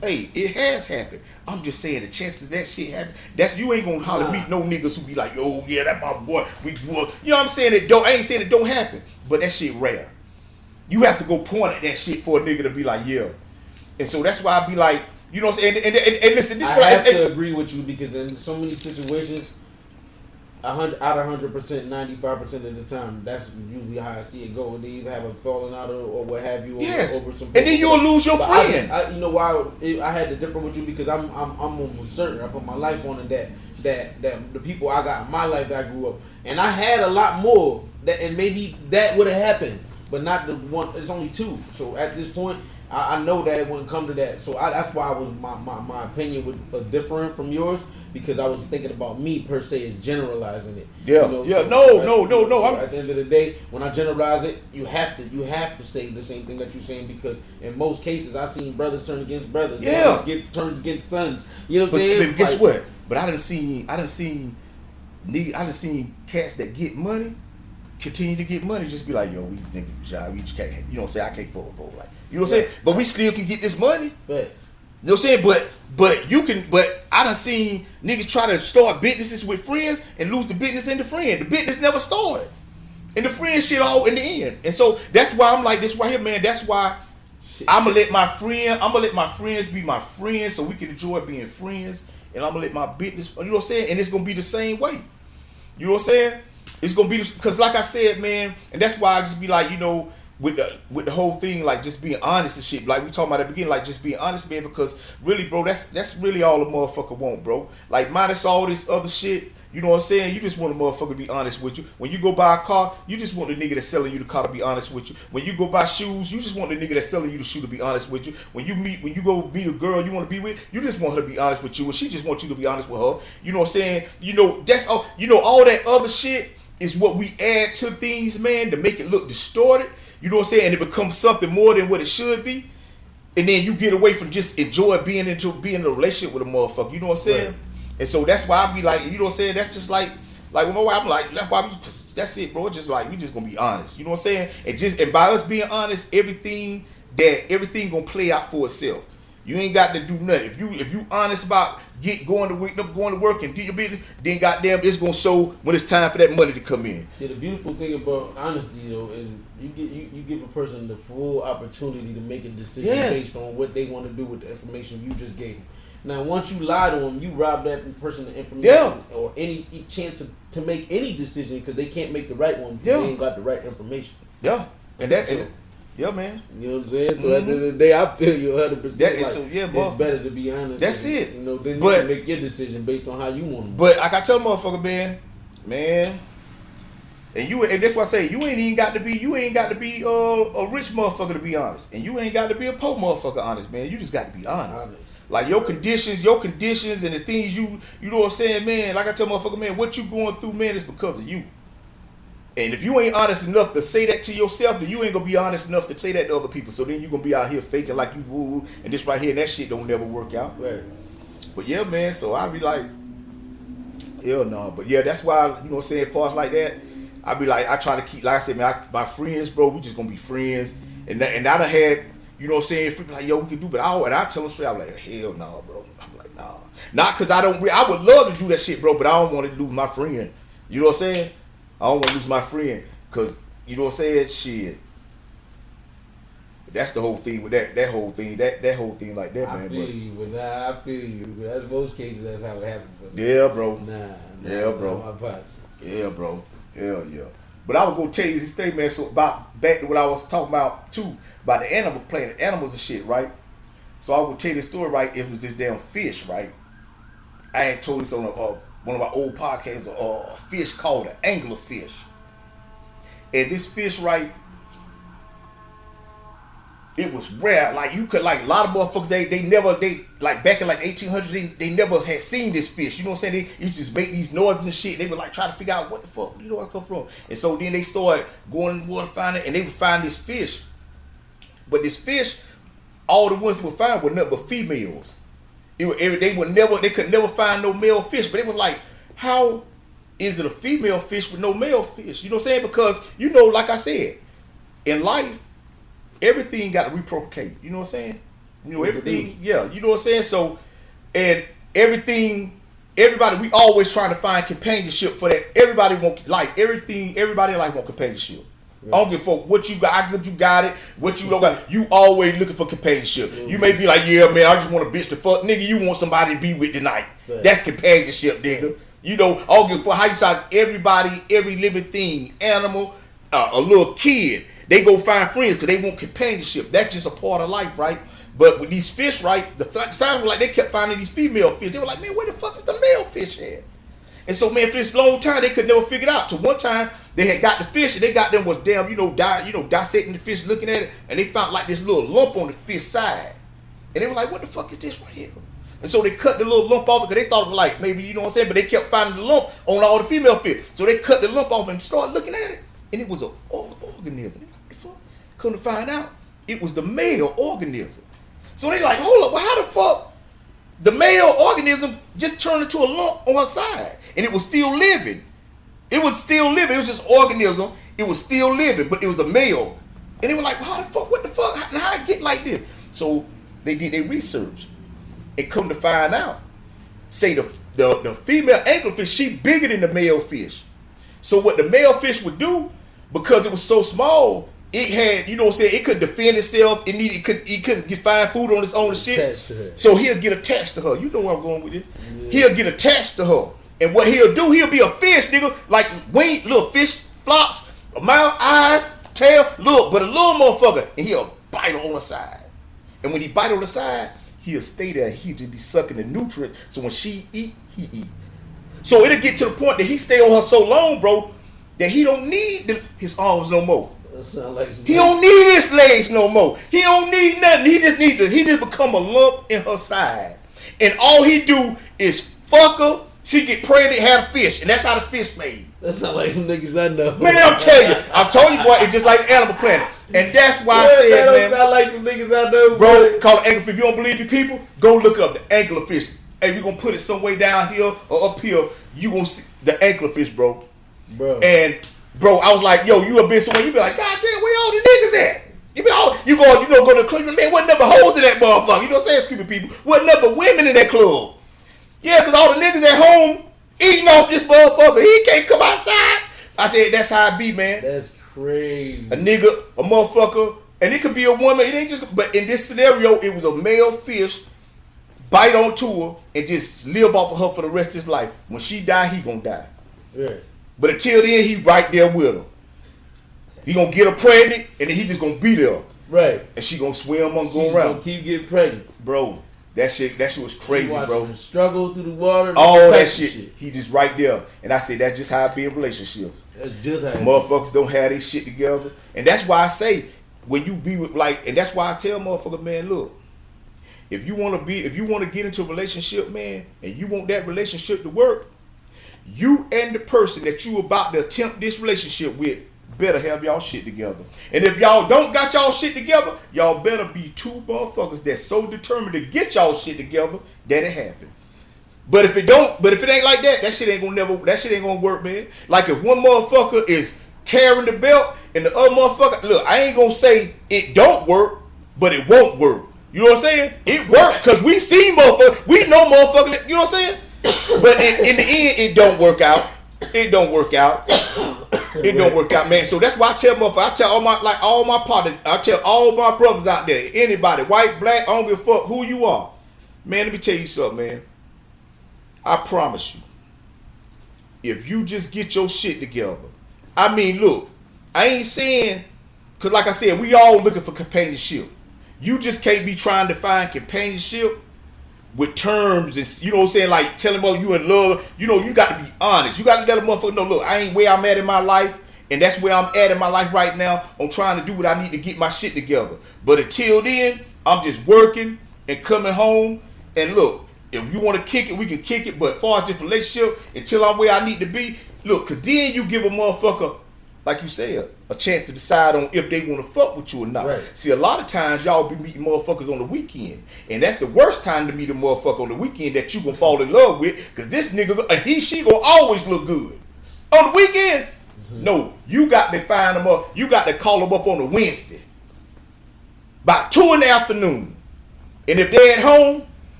hey, it has happened. I'm just saying the chances that shit happen. That's you ain't gonna holler meet no niggas who be like, yo, yeah, that my boy. You know what I'm saying? I ain't saying it don't happen, but that shit rare. You have to go point at that shit for a nigga to be like, yeah. And so that's why I be like, you know what I'm saying? And listen, this I have to agree with you because in so many situations, 100 out of 100%, 95% of the time, that's usually how I see it go. They either have a falling out or what have you, over some. And then you'll lose your friend. You know why I had to differ with you because I'm almost certain I put my life on it that the people I got in my life that I grew up, and I had a lot more that, and maybe that would have happened, but not the one. It's only two. So at this point, I know that it wouldn't come to that. So that's why I was my opinion was different from yours. Because I was thinking about me per se as generalizing it. Yeah, you know, yeah, no. So at the end of the day, when I generalize it, you have to say the same thing that you're saying because in most cases I've seen brothers turn against brothers. Yeah, get turned against sons. You know what I'm saying? But guess what? But I done seen cats that get money continue to get money. Just be like, yo, we just can't. You know what I'm saying? I can't fuck with bro. Like, you know what I'm saying? But we still can get this money. Fair. You know what I'm saying? But I done seen niggas try to start businesses with friends and lose the business in the friend. The business never started. And the friend shit all in the end. And so that's why I'm like this right here, man. That's why I'm gonna let my friends be my friends so we can enjoy being friends. And I'm gonna let my business, you know what I'm saying? And it's gonna be the same way. You know what I'm saying? It's gonna be because like I said, man, and that's why I just be like, you know, with the whole thing, like just being honest and shit, like we talking about at the beginning, like just being honest, man, because really, bro, that's really all a motherfucker want, bro. Like minus all this other shit, you know what I'm saying? You just want a motherfucker to be honest with you. When you go buy a car, you just want the nigga that's selling you the car to be honest with you. When you go buy shoes, you just want the nigga that's selling you the shoe to be honest with you. When you go meet a girl you want to be with, you just want her to be honest with you, and she just wants you to be honest with her. You know what I'm saying? You know, that's all. You know, all that other shit is what we add to things, man, to make it look distorted. You know what I'm saying? And it becomes something more than what it should be. And then you get away from just enjoy being in a relationship with a motherfucker. You know what I'm saying? Right. And so that's why I be like, you know what I'm saying? That's just like with my wife, I'm like, that's it, bro. It's just like, we just gonna be honest. You know what I'm saying? And by us being honest, everything gonna play out for itself. You ain't got to do nothing. If you honest about going to work and do your business, then goddamn it's gonna show when it's time for that money to come in. See, the beautiful thing about honesty though is you give a person the full opportunity to make a decision based on what they want to do with the information you just gave them. Now, once you lie to them, you rob that person of information or any chance to make any decision because they can't make the right one because they ain't got the right information. Yeah, and that's it. Yeah, man. You know what I'm saying? So at the end of the day, I feel you 100%. It's better to be honest. That's it. You know, then you can make your decision based on how you want to. But like I tell motherfucker, man, and that's why I say you ain't got to be a rich motherfucker to be honest, and you ain't got to be a poor motherfucker honest, man. You just got to be honest. Like your conditions and the things you know what I'm saying, man. Like I tell motherfucker, man, what you going through, man, is because of you. And if you ain't honest enough to say that to yourself, then you ain't gonna be honest enough to say that to other people. So then you gonna be out here faking like you woo, and this right here and that shit don't never work out. Right. But yeah, man. So I be like, hell no. But yeah, that's why, you know what I'm saying, as far as like that, I be like, I try to keep, like I said, man, my friends, bro, we just gonna be friends. And I done had, you know what I'm saying, people like, yo, we can do, but I tell them straight, I'm like, hell no, bro. I'm like, nah. Not because I would love to do that shit, bro, but I don't want to lose my friend. You know what I'm saying? I don't want to lose my friend, because, you know what I'm saying? Shit. That's the whole thing with that whole thing like that, man. I feel you. That's most cases, that's how it happens. Yeah, bro. Yeah, bro. Yeah, bro. Hell yeah. But I would go tell you this thing, man, so back to what I was talking about, too, about the animal playing the animals and shit, right? So I would tell you this story, right? It was this damn fish, right? I had told this on one of my old podcasts, a fish called an anglerfish. And this fish, right, it was rare. Like you could, like a lot of motherfuckers, they never like back in like 1800s, they never had seen this fish. You know what I'm saying? They used to just make these noises and shit. They would like try to figure out what the fuck, you know, where I come from. And so then they started going in the water, finding it, and they would find this fish. But this fish, all the ones they would find were nothing but females. They could never find no male fish. But it was like, how is it a female fish with no male fish? You know what I'm saying? Because, you know, like I said, in life, everything got to repropagate. You know what I'm saying? You know, everything, yeah, you know what I'm saying? So, and everybody, we always trying to find companionship for that. Everybody want companionship. I don't give a fuck what you got, how good you got it, what you don't got. You always looking for companionship. You may be like, yeah, man, I just want a bitch to fuck. Nigga, you want somebody to be with tonight. That's companionship, nigga. You know, I don't give a fuck how you size everybody, every living thing, animal, a little kid. They go find friends because they want companionship. That's just a part of life, right? But with these fish, right, the sound was like they kept finding these female fish. They were like, man, where the fuck is the male fish at? And so, man, for this long time, they could never figure it out. So one time, they had got the fish, and they got them was damn, dissecting the fish, looking at it, and they found like this little lump on the fish side. And they were like, what the fuck is this right here? And so they cut the little lump off because they thought it was like, maybe, you know what I'm saying, but they kept finding the lump on all the female fish. So they cut the lump off and started looking at it, and it was an organism. What the fuck? Couldn't find out. It was the male organism. So they like, hold up, well, how the fuck the male organism just turned into a lump on her side? And it was still living. It was still living. It was just organism. It was still living, but it was a male. And they were like, how the fuck? What the fuck? How I get like this? So they did their research. And come to find out, say the female anglerfish, she bigger than the male fish. So what the male fish would do, because it was so small, it had, you know what I'm saying, it could defend itself. It couldn't find food on its own and shit. So he'll get attached to her. You know where I'm going with this. Yeah. He'll get attached to her. And what he'll do, he'll be a fish, nigga, like wing, little fish flops, a mouth, eyes, tail, look, but a little motherfucker, and he'll bite her on the side. And when he bite on the side, he'll stay there. He'll just be sucking the nutrients. So when she eat, he eat. So it'll get to the point that he stay on her so long, bro, that he don't need his arms no more. That sound like he don't need his legs no more. He don't need nothing. He just become a lump in her side. And all he do is fuck her. She get pregnant, have a fish, and that's how the fish made. That sound like some niggas I know. Man, I'm telling you, boy, it's just like Animal Planet. And that's why I said, that man. That sound like some niggas I know, bro. Call it anglerfish. If you don't believe me, people, go look up the anglerfish. Hey, we gonna put it some way down here or up here. You gonna see the anglerfish, bro. And, bro, I was like, yo, you a bitch somewhere. You be like, God damn, where all the niggas at? You go to Cleveland, man, what number hoes in that motherfucker? You know what I'm saying, stupid people? What number women in that club? Yeah, because all the niggas at home eating off this motherfucker. He can't come outside. I said, that's how it be, man. That's crazy. A nigga, a motherfucker, and it could be a woman. It ain't just, but in this scenario, it was a male fish bite onto her and just live off of her for the rest of his life. When she die, he gonna die. Yeah. But until then, he right there with her. He gonna get her pregnant, and then he just gonna be there. Right. And she gonna swim on She's go around. Gonna keep getting pregnant, bro. That shit was crazy, bro. Struggle through the water. All that shit. He just right there. And I say that's just how it be in relationships. That's just how it motherfuckers don't have their shit together. And that's why I say when you be with and that's why I tell motherfuckers, man, look, if you wanna get into a relationship, man, and you want that relationship to work, you and the person that you about to attempt this relationship with better have y'all shit together. And if y'all don't got y'all shit together, y'all better be two motherfuckers that's so determined to get y'all shit together that it happen. But if it ain't like that, that shit ain't gonna work, man. Like if one motherfucker is carrying the belt and the other motherfucker, look, I ain't gonna say it don't work, but it won't work. You know what I'm saying? It worked because we see motherfuckers, we know motherfuckers, you know what I'm saying? But in the end, it don't work out. It don't work out. It don't work out, man. So that's why I tell motherfuckers, I tell all my partners, I tell all my brothers out there, anybody, white, black, I don't give a fuck who you are. Man, let me tell you something, man. I promise you, if you just get your shit together, I mean, look, I ain't saying, because like I said, we all looking for companionship. You just can't be trying to find companionship with terms and, you know what I'm saying, like telling them you in love. You know, you got to be honest. You got to let a motherfucker know, look, I ain't where I'm at in my life, and that's where I'm at in my life right now. I'm trying to do what I need to get my shit together. But until then, I'm just working and coming home. And look, if you want to kick it, we can kick it. But as far as this relationship, until I'm where I need to be, look, because then you give a motherfucker, like you said, a chance to decide on if they want to fuck with you or not. Right. See, a lot of times y'all be meeting motherfuckers on the weekend, and that's the worst time to meet a motherfucker on the weekend that you gonna fall in love with, because this nigga, she gonna always look good. On the weekend, no, you got to find them up, you got to call them up on a Wednesday by 2 in the afternoon. And if they're at home,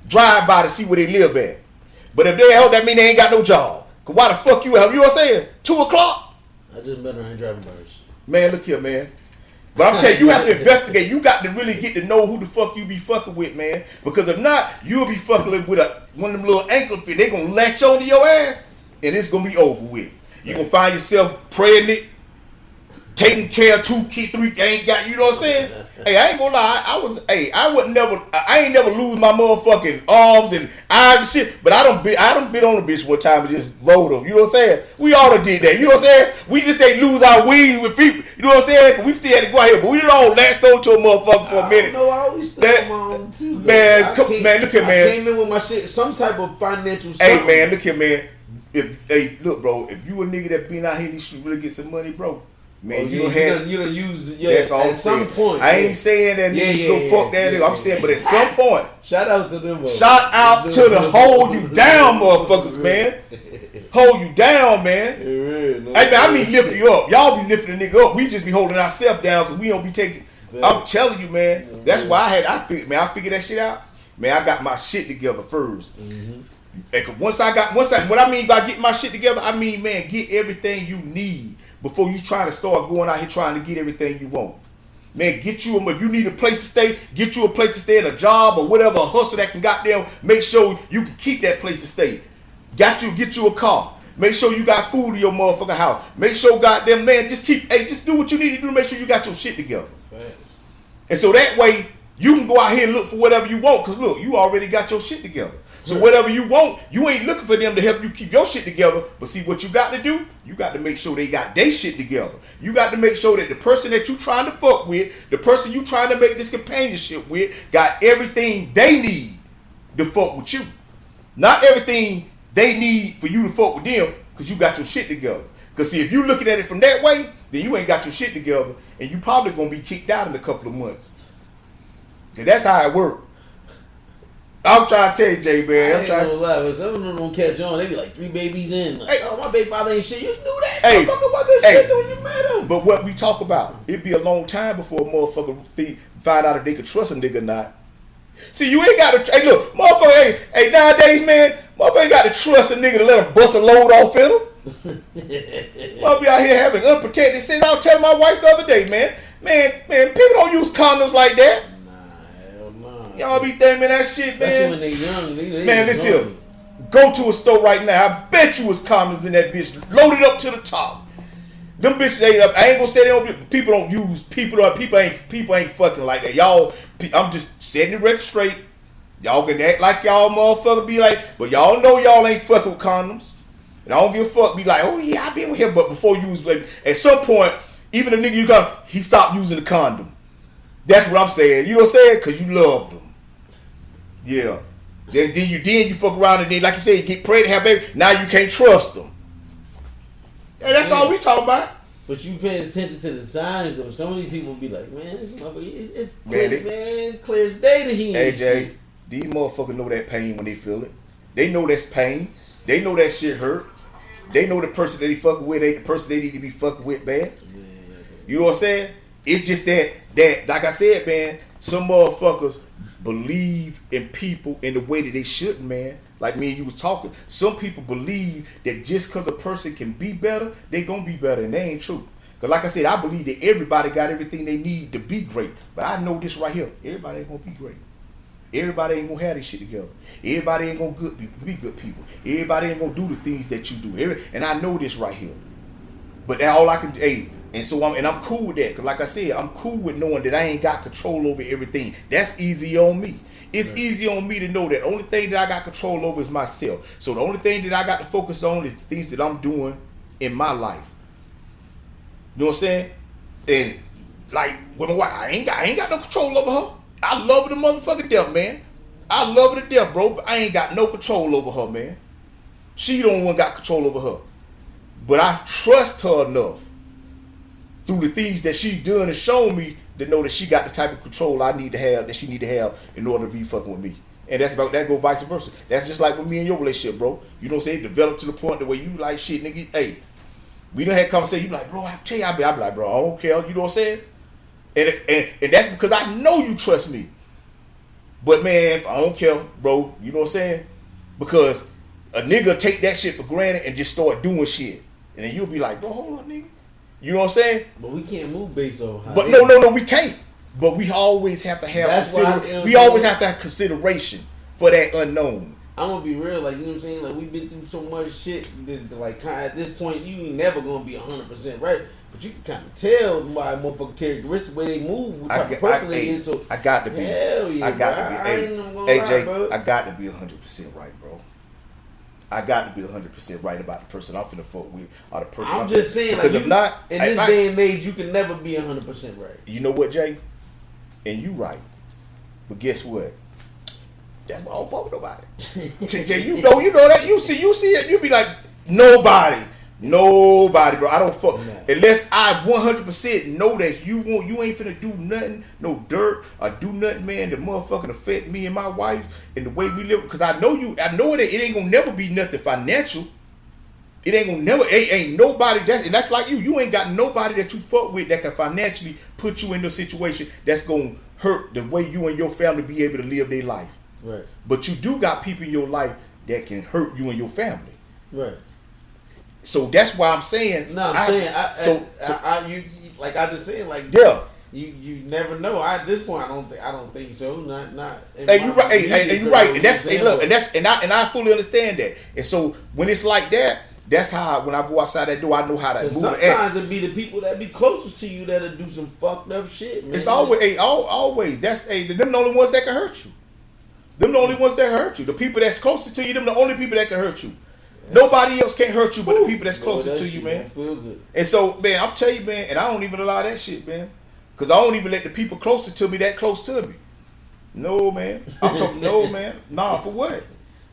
drive by to see where they live at. But if they're at home, that mean they ain't got no job. Cause why the fuck you out? You know what I'm saying? 2 o'clock? I just met her in driving bars. Man, look here, man. But I'm telling you, you have to investigate. You got to really get to know who the fuck you be fucking with, man. Because if not, you'll be fucking with one of them little anglerfish. They gonna latch onto your ass, and it's gonna be over with. You gonna find yourself pregnant, taking care of 2, 3, ain't got, you know what I'm saying? Hey, I ain't gonna lie, I ain't never lose my motherfucking arms and eyes and shit, but I done been on a bitch one time and just rolled them, you know what I'm saying? We all done did that, you know what I'm saying? We just ain't lose our weed with people, you know what I'm saying? We still had to go out here, but we done all latched on to a motherfucker for a minute. No, I always still on my own too. Man, look here, man. I came in with my shit, some type of financial something. Hey, man, look here, man. Look, bro, if you a nigga that been out here and you should really get some money, bro, man, you done used that's all at some point. I ain't saying that niggas go fuck that nigga. I'm saying, but at some point, shout out to them. Shout out to the hold you down motherfuckers, man. Hold you down, man. Hey, man, I mean lift you up. Y'all be lifting the nigga up. We just be holding ourselves down because we don't be taking. I'm telling you, man. That's why I figured that shit out. Man, I got my shit together first. And what I mean by getting my shit together, I mean, man, get everything you need before you trying to start going out here trying to get everything you want. Man, if you need a place to stay, get you a place to stay at a job or whatever, a hustle that can goddamn make sure you can keep that place to stay. Get you a car. Make sure you got food in your motherfucking house. Make sure goddamn, man, just do what you need to do to make sure you got your shit together. Right. And so that way, you can go out here and look for whatever you want, because look, you already got your shit together. So whatever you want, you ain't looking for them to help you keep your shit together. But see what you got to do? You got to make sure they got their shit together. You got to make sure that the person that you trying to fuck with, the person you trying to make this companionship with, got everything they need to fuck with you. Not everything they need for you to fuck with them, because you got your shit together. Because see, if you looking at it from that way, then you ain't got your shit together, and you probably going to be kicked out in a couple of months. And that's how it works. I'm trying to tell you, Jay, man. I ain't gonna lie, but some of them don't catch on. They be like 3 babies in. Like, oh, my baby father ain't shit. You knew that. Hey, Motherfucker wasn't shit when you met him. But what we talk about, it'd be a long time before a motherfucker find out if they could trust a nigga or not. See, you ain't got to. Hey, look, motherfucker. Hey, nowadays, man, motherfucker ain't got to trust a nigga to let him bust a load off in him. Motherfucker be out here having unprotected sex. I was telling my wife the other day, man, people don't use condoms like that. Y'all be thinking that shit, man. Especially when they young. Man, listen, go to a store right now. I bet you it's condoms in that bitch. Loaded up to the top. Them bitches ain't up. I ain't gonna say they don't. People don't use. People ain't fucking like that. Y'all, I'm just setting the record straight. Y'all can act like y'all motherfucker be like, but y'all know y'all ain't fucking with condoms. And I don't give a fuck. Be like, oh yeah, I been with him. But before you was like, at some point, even the nigga you got, he stopped using the condom. That's what I'm saying. You know what I'm saying? Cause you loved him. Yeah. Then you fuck around and then, like you said, you get pregnant, have baby. Now you can't trust them. And that's all we talk about. But you paying attention to the signs though. Some of these people be like, man, this motherfucker, it's clear as day that he ain't AJ, shit. These motherfuckers know that pain when they feel it. They know that's pain. They know that shit hurt. They know the person that they fucking with ain't the person they need to be fucking with bad. You know what I'm saying? It's just that like I said, man, some motherfuckers believe in people in the way that they shouldn't, man. Like me and you was talking. Some people believe that just because a person can be better, they gonna be better, and they ain't true. Because like I said, I believe that everybody got everything they need to be great. But I know this right here. Everybody ain't gonna be great. Everybody ain't gonna have this shit together. Everybody ain't gonna be good people. Everybody ain't gonna do the things that you do. And I know this right here. But that all I can do. And so I'm cool with that. Because like I said, I'm cool with knowing that I ain't got control over everything. That's easy on me. It's easy on me to know that the only thing that I got control over is myself. So the only thing that I got to focus on is things that I'm doing in my life. You know what I'm saying? And like with my wife, I ain't got no control over her. I love her to motherfucking death, man. I love her to death, bro. But I ain't got no control over her, man. She the only one got control over her. But I trust her enough through the things that she's done and shown me to know that she got the type of control I need to have, that she need to have in order to be fucking with me. And that go vice versa. That's just like with me and your relationship, bro. You know what I'm saying? Develop to the point the way you like shit, nigga. Hey, we done had conversation. You like, bro, I tell you, I be like, bro, I don't care. You know what I'm saying? And that's because I know you trust me. But man, I don't care, bro. You know what I'm saying? Because a nigga take that shit for granted and just start doing shit. And then you'll be like, bro, hold on, nigga. You know what I'm saying? But we can't move based on how. But no, we can't. But we always have to have we always have to have consideration for that unknown. I'm gonna be real, like, you know what I'm saying? Like, we've been through so much shit that like, at this point, you ain't never gonna be 100% right. But you can kind of tell by motherfucking characteristics, the way they move, what type of person they is. So I got to be. Hell yeah, I got to be. AJ, I got to be 100% right, bro. I got to be 100% right about the person I'm finna fuck with or the person I'm just saying, because like, if not, in this day and age, you can never be 100% right. You know what, Jay? And you right. But guess what? That's why I don't fuck with nobody. Jay, you know that. You see it, you be like, nobody, bro. I don't fuck unless I 100% know that you ain't finna do nothing, no dirt or do nothing, man. The motherfucking affect me and my wife and the way we live. Because I know it ain't gonna never be nothing financial. It ain't gonna never. Ain't nobody and that's like you. You ain't got nobody that you fuck with that can financially put you in a situation that's gonna hurt the way you and your family be able to live their life. Right. But you do got people in your life that can hurt you and your family. Right. So that's why I'm saying. No, I'm saying. You like I just saying, like, yeah. You never know. At this point, I don't think so. Not. Hey, you right. Hey, you right. And that's look. And I fully understand that. And so when it's like that, that's how when I go outside that door, I know how to move. Sometimes it be the people that be closest to you that'll do some fucked up shit, man. It's always. That's them the only ones that can hurt you. Them the only ones that hurt you. The people that's closest to you, them the only people that can hurt you. Nobody else can hurt you but the people that's closer to you, man. Feel good. And so, man, I'm telling you, man, and I don't even allow that shit, man. Because I don't even let the people closer to me that close to me. No, man. I'm talking, no, man. Nah, for what?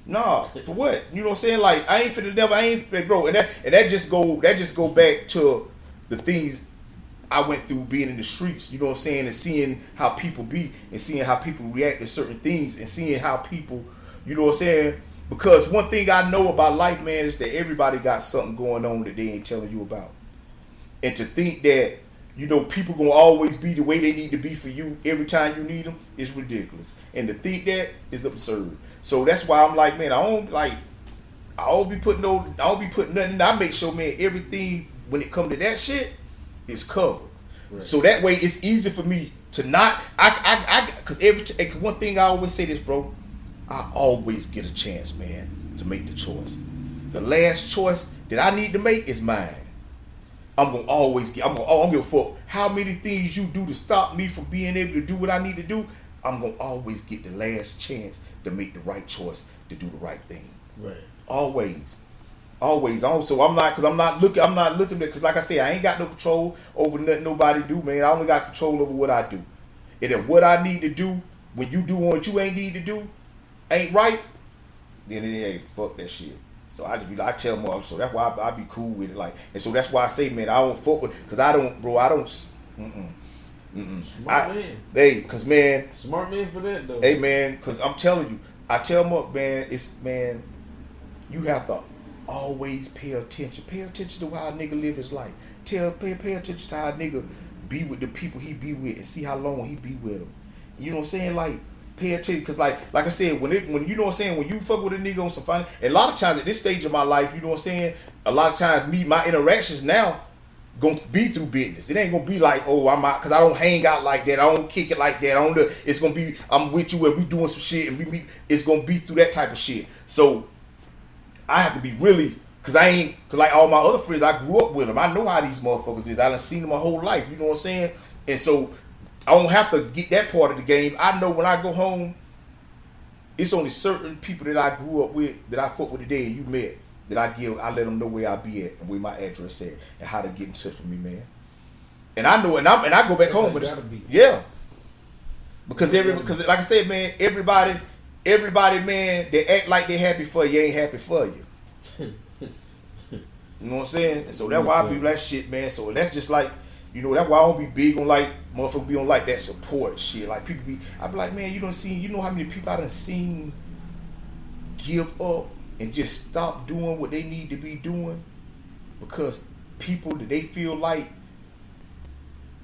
Nah, for what? You know what I'm saying? Like, I ain't finna never, bro. And that just go back to the things I went through being in the streets, you know what I'm saying, and seeing how people be and seeing how people react to certain things and seeing how people, you know what I'm saying? Because one thing I know about life, man, is that everybody got something going on that they ain't telling you about. And to think that, you know, people gonna always be the way they need to be for you every time you need them is ridiculous. And to think that is absurd. So that's why I'm like, man, I don't be putting nothing. I make sure, man, everything when it come to that shit is covered. Right. So that way it's easy for me to not. Because one thing I always say this, bro. I always get a chance, man, to make the choice. The last choice that I need to make is mine. I'm gonna always get. I don't give a fuck how many things you do to stop me from being able to do what I need to do. I'm gonna always get the last chance to make the right choice, to do the right thing. Right. Always. So I'm not looking because, like I say, I ain't got no control over nothing nobody do, man. I only got control over what I do. And if what I need to do, when you do what you ain't need to do, ain't right, then it ain't fuck that shit. So I tell them, so that's why I be cool with it, like, and so that's why I say, man, I don't fuck with, because I don't. Smart man. Hey, cause man, smart man for that though. Hey man, cause I'm telling you, I tell them up, man, you have to always pay attention. Pay attention to how a nigga live his life. Pay attention to how a nigga be with the people he be with and see how long he be with them. You know what I'm saying? Like, pay attention, cause like I said, when you know what I'm saying, when you fuck with a nigga on some fun, and a lot of times at this stage of my life, you know what I'm saying, a lot of times my interactions now gonna be through business. It ain't gonna be like, oh, I'm out, cause I don't hang out like that, I don't kick it like that. It's gonna be, I'm with you and we doing some shit, and it's gonna be through that type of shit. So I have to be really, cause like all my other friends, I grew up with them. I know how these motherfuckers is. I done seen them my whole life. You know what I'm saying? And so I don't have to get that part of the game. I know when I go home, it's only certain people that I grew up with, that I fuck with today and you met, that I let them know where I be at and where my address at and how to get in touch with me, man. And I know, and I go back home with it. Yeah. Because like I said, man, everybody, man, they act like they happy for you, ain't happy for you. You know what I'm saying? And so that's why I be like shit, man. So that's just like, you know, that's why I don't be big on like, motherfuckers be on like that support shit. Like people I be like, man, you know how many people I done seen give up and just stop doing what they need to be doing because people that they feel like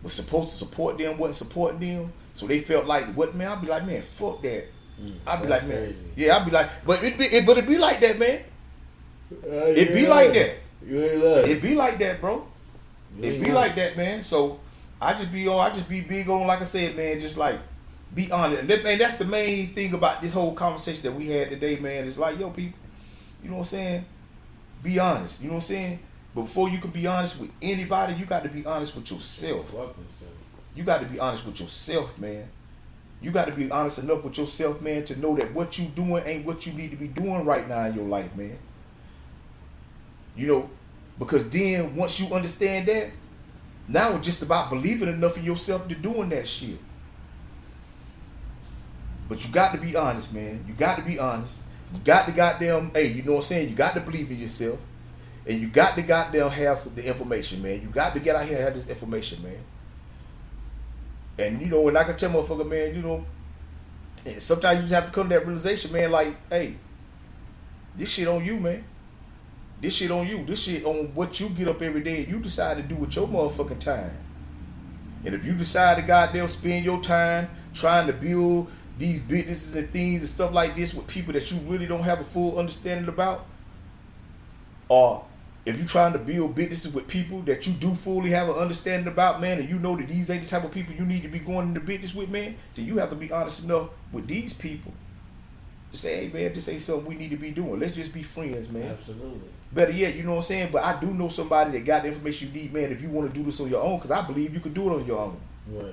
was supposed to support them wasn't supporting them. So they felt like, what, man? I'd be like, man, fuck that. I'd be like, man, crazy. Yeah, I'd be like, but it be like that, man. It be like that. You ain't lying. It be like that, bro. It be like that, man. So I just be big on, like I said, man, just like be honest. And that's the main thing about this whole conversation that we had today, man. It's like, yo, people, you know what I'm saying? Be honest. You know what I'm saying? But before you can be honest with anybody, you got to be honest with yourself. You got to be honest with yourself, man. You got to be honest enough with yourself, man, to know that what you doing ain't what you need to be doing right now in your life, man. You know, because then once you understand that, now it's just about believing enough in yourself to doing that shit. But you got to be honest, man. You got to be honest. You got to goddamn, hey, you know what I'm saying? You got to believe in yourself. And you got to goddamn have the information, man. You got to get out here and have this information, man. And, you know, and I can tell motherfucker, man, you know, and sometimes you just have to come to that realization, man, like, hey, this shit on you, man. This shit on you. This shit on what you get up every day and you decide to do with your motherfucking time. And if you decide to goddamn spend your time trying to build these businesses and things and stuff like this with people that you really don't have a full understanding about, or if you trying to build businesses with people that you do fully have an understanding about, man, and you know that these ain't the type of people you need to be going into business with, man, then you have to be honest enough with these people to say, hey, man, this ain't something we need to be doing. Let's just be friends, man. Absolutely. Better yet, you know what I'm saying? But I do know somebody that got the information you need, man, if you want to do this on your own, because I believe you could do it on your own. Right.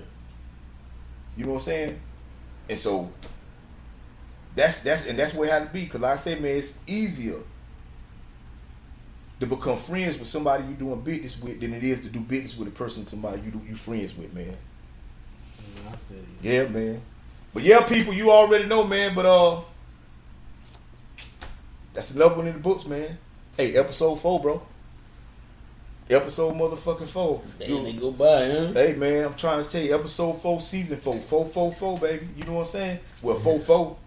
You know what I'm saying? And so that's where it had to be. Because like I said, man, it's easier to become friends with somebody you doing business with than it is to do business with a person, somebody you friends with, man. I feel you. Yeah, man. But yeah, people, you already know, man. But that's another one in the books, man. Hey, episode 4, bro. Episode motherfucking 4. Damn, they go by, huh? Hey man, I'm trying to tell you, episode 4, season 4, 444, baby. You know what I'm saying? Well, 44.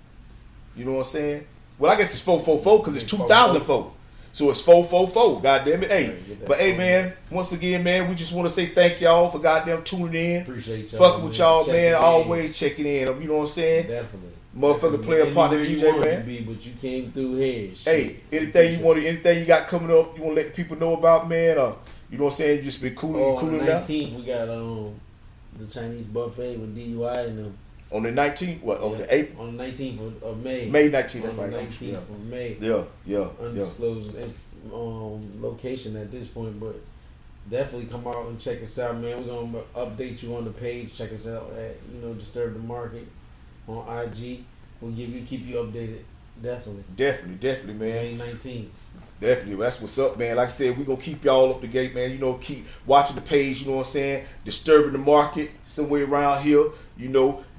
You know what I'm saying? Well, I guess it's 444 because it's 2004. So it's 444. Goddamn it. Hey, but hey man, once again, man, we just want to say thank y'all for goddamn tuning in. Appreciate y'all. Fucking with y'all, man. Always checking in. You know what I'm saying? Definitely. Motherfucker player partner DJ, man. But you came through here. Hey, anything you got coming up, you want to let people know about, man? You know what I'm saying? You just been cooling On the now. 19th, we got the Chinese buffet with DUI and them. On the 19th, what? On the 8th? On the 19th of May. May 19th, that's on right. the 19th of May. Yeah. Undisclosed location at this point, but definitely come out and check us out, man. We're gonna update you on the page. Check us out at Disturb the Market on IG. We'll keep you updated. Definitely, man. May 19th. Definitely, that's what's up, man. Like I said, we're gonna keep y'all up to date, man. Keep watching the page, you know what I'm saying? Disturbing the Market somewhere around here.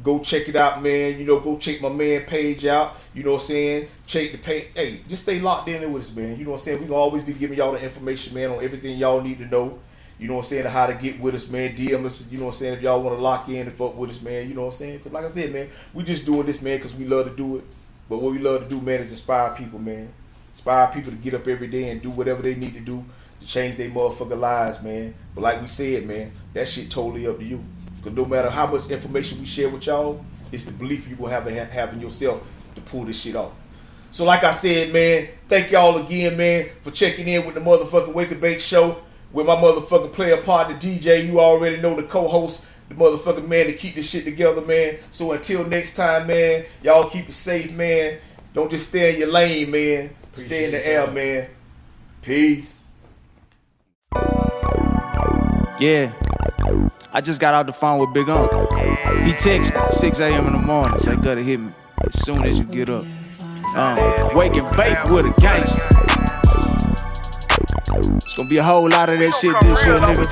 Go check it out, man. Go check my man page out. You know what I'm saying? Check the page. Hey, just stay locked in with us, man. You know what I'm saying? We're gonna always be giving y'all the information, man, on everything y'all need to know. You know what I'm saying? How to get with us, man. DM us, you know what I'm saying? If y'all want to lock in and fuck with us, man. You know what I'm saying? Because like I said, man, we just doing this, man, because we love to do it. But what we love to do, man, is inspire people, man. Inspire people to get up every day and do whatever they need to do to change their motherfucking lives, man. But like we said, man, that shit totally up to you. Because no matter how much information we share with y'all, it's the belief you're going to have in yourself to pull this shit off. So like I said, man, thank y'all again, man, for checking in with the motherfucking Wake and Bake Show with my motherfucking player partner, DJ. You already know, the co-host, the motherfucking man to keep this shit together, man. So until next time, man, y'all keep it safe, man. Don't just stay in your lane, man. Stay in the air, man. Peace. Yeah. I just got out the phone with Big Uncle. He texts me 6 a.m. in the morning. Say, gotta hit me as soon as you get up. Wake and bake with a gangster. It's gonna be a whole lot of that shit this year, nigga.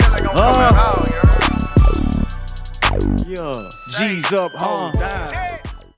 Yeah. G's up, home down.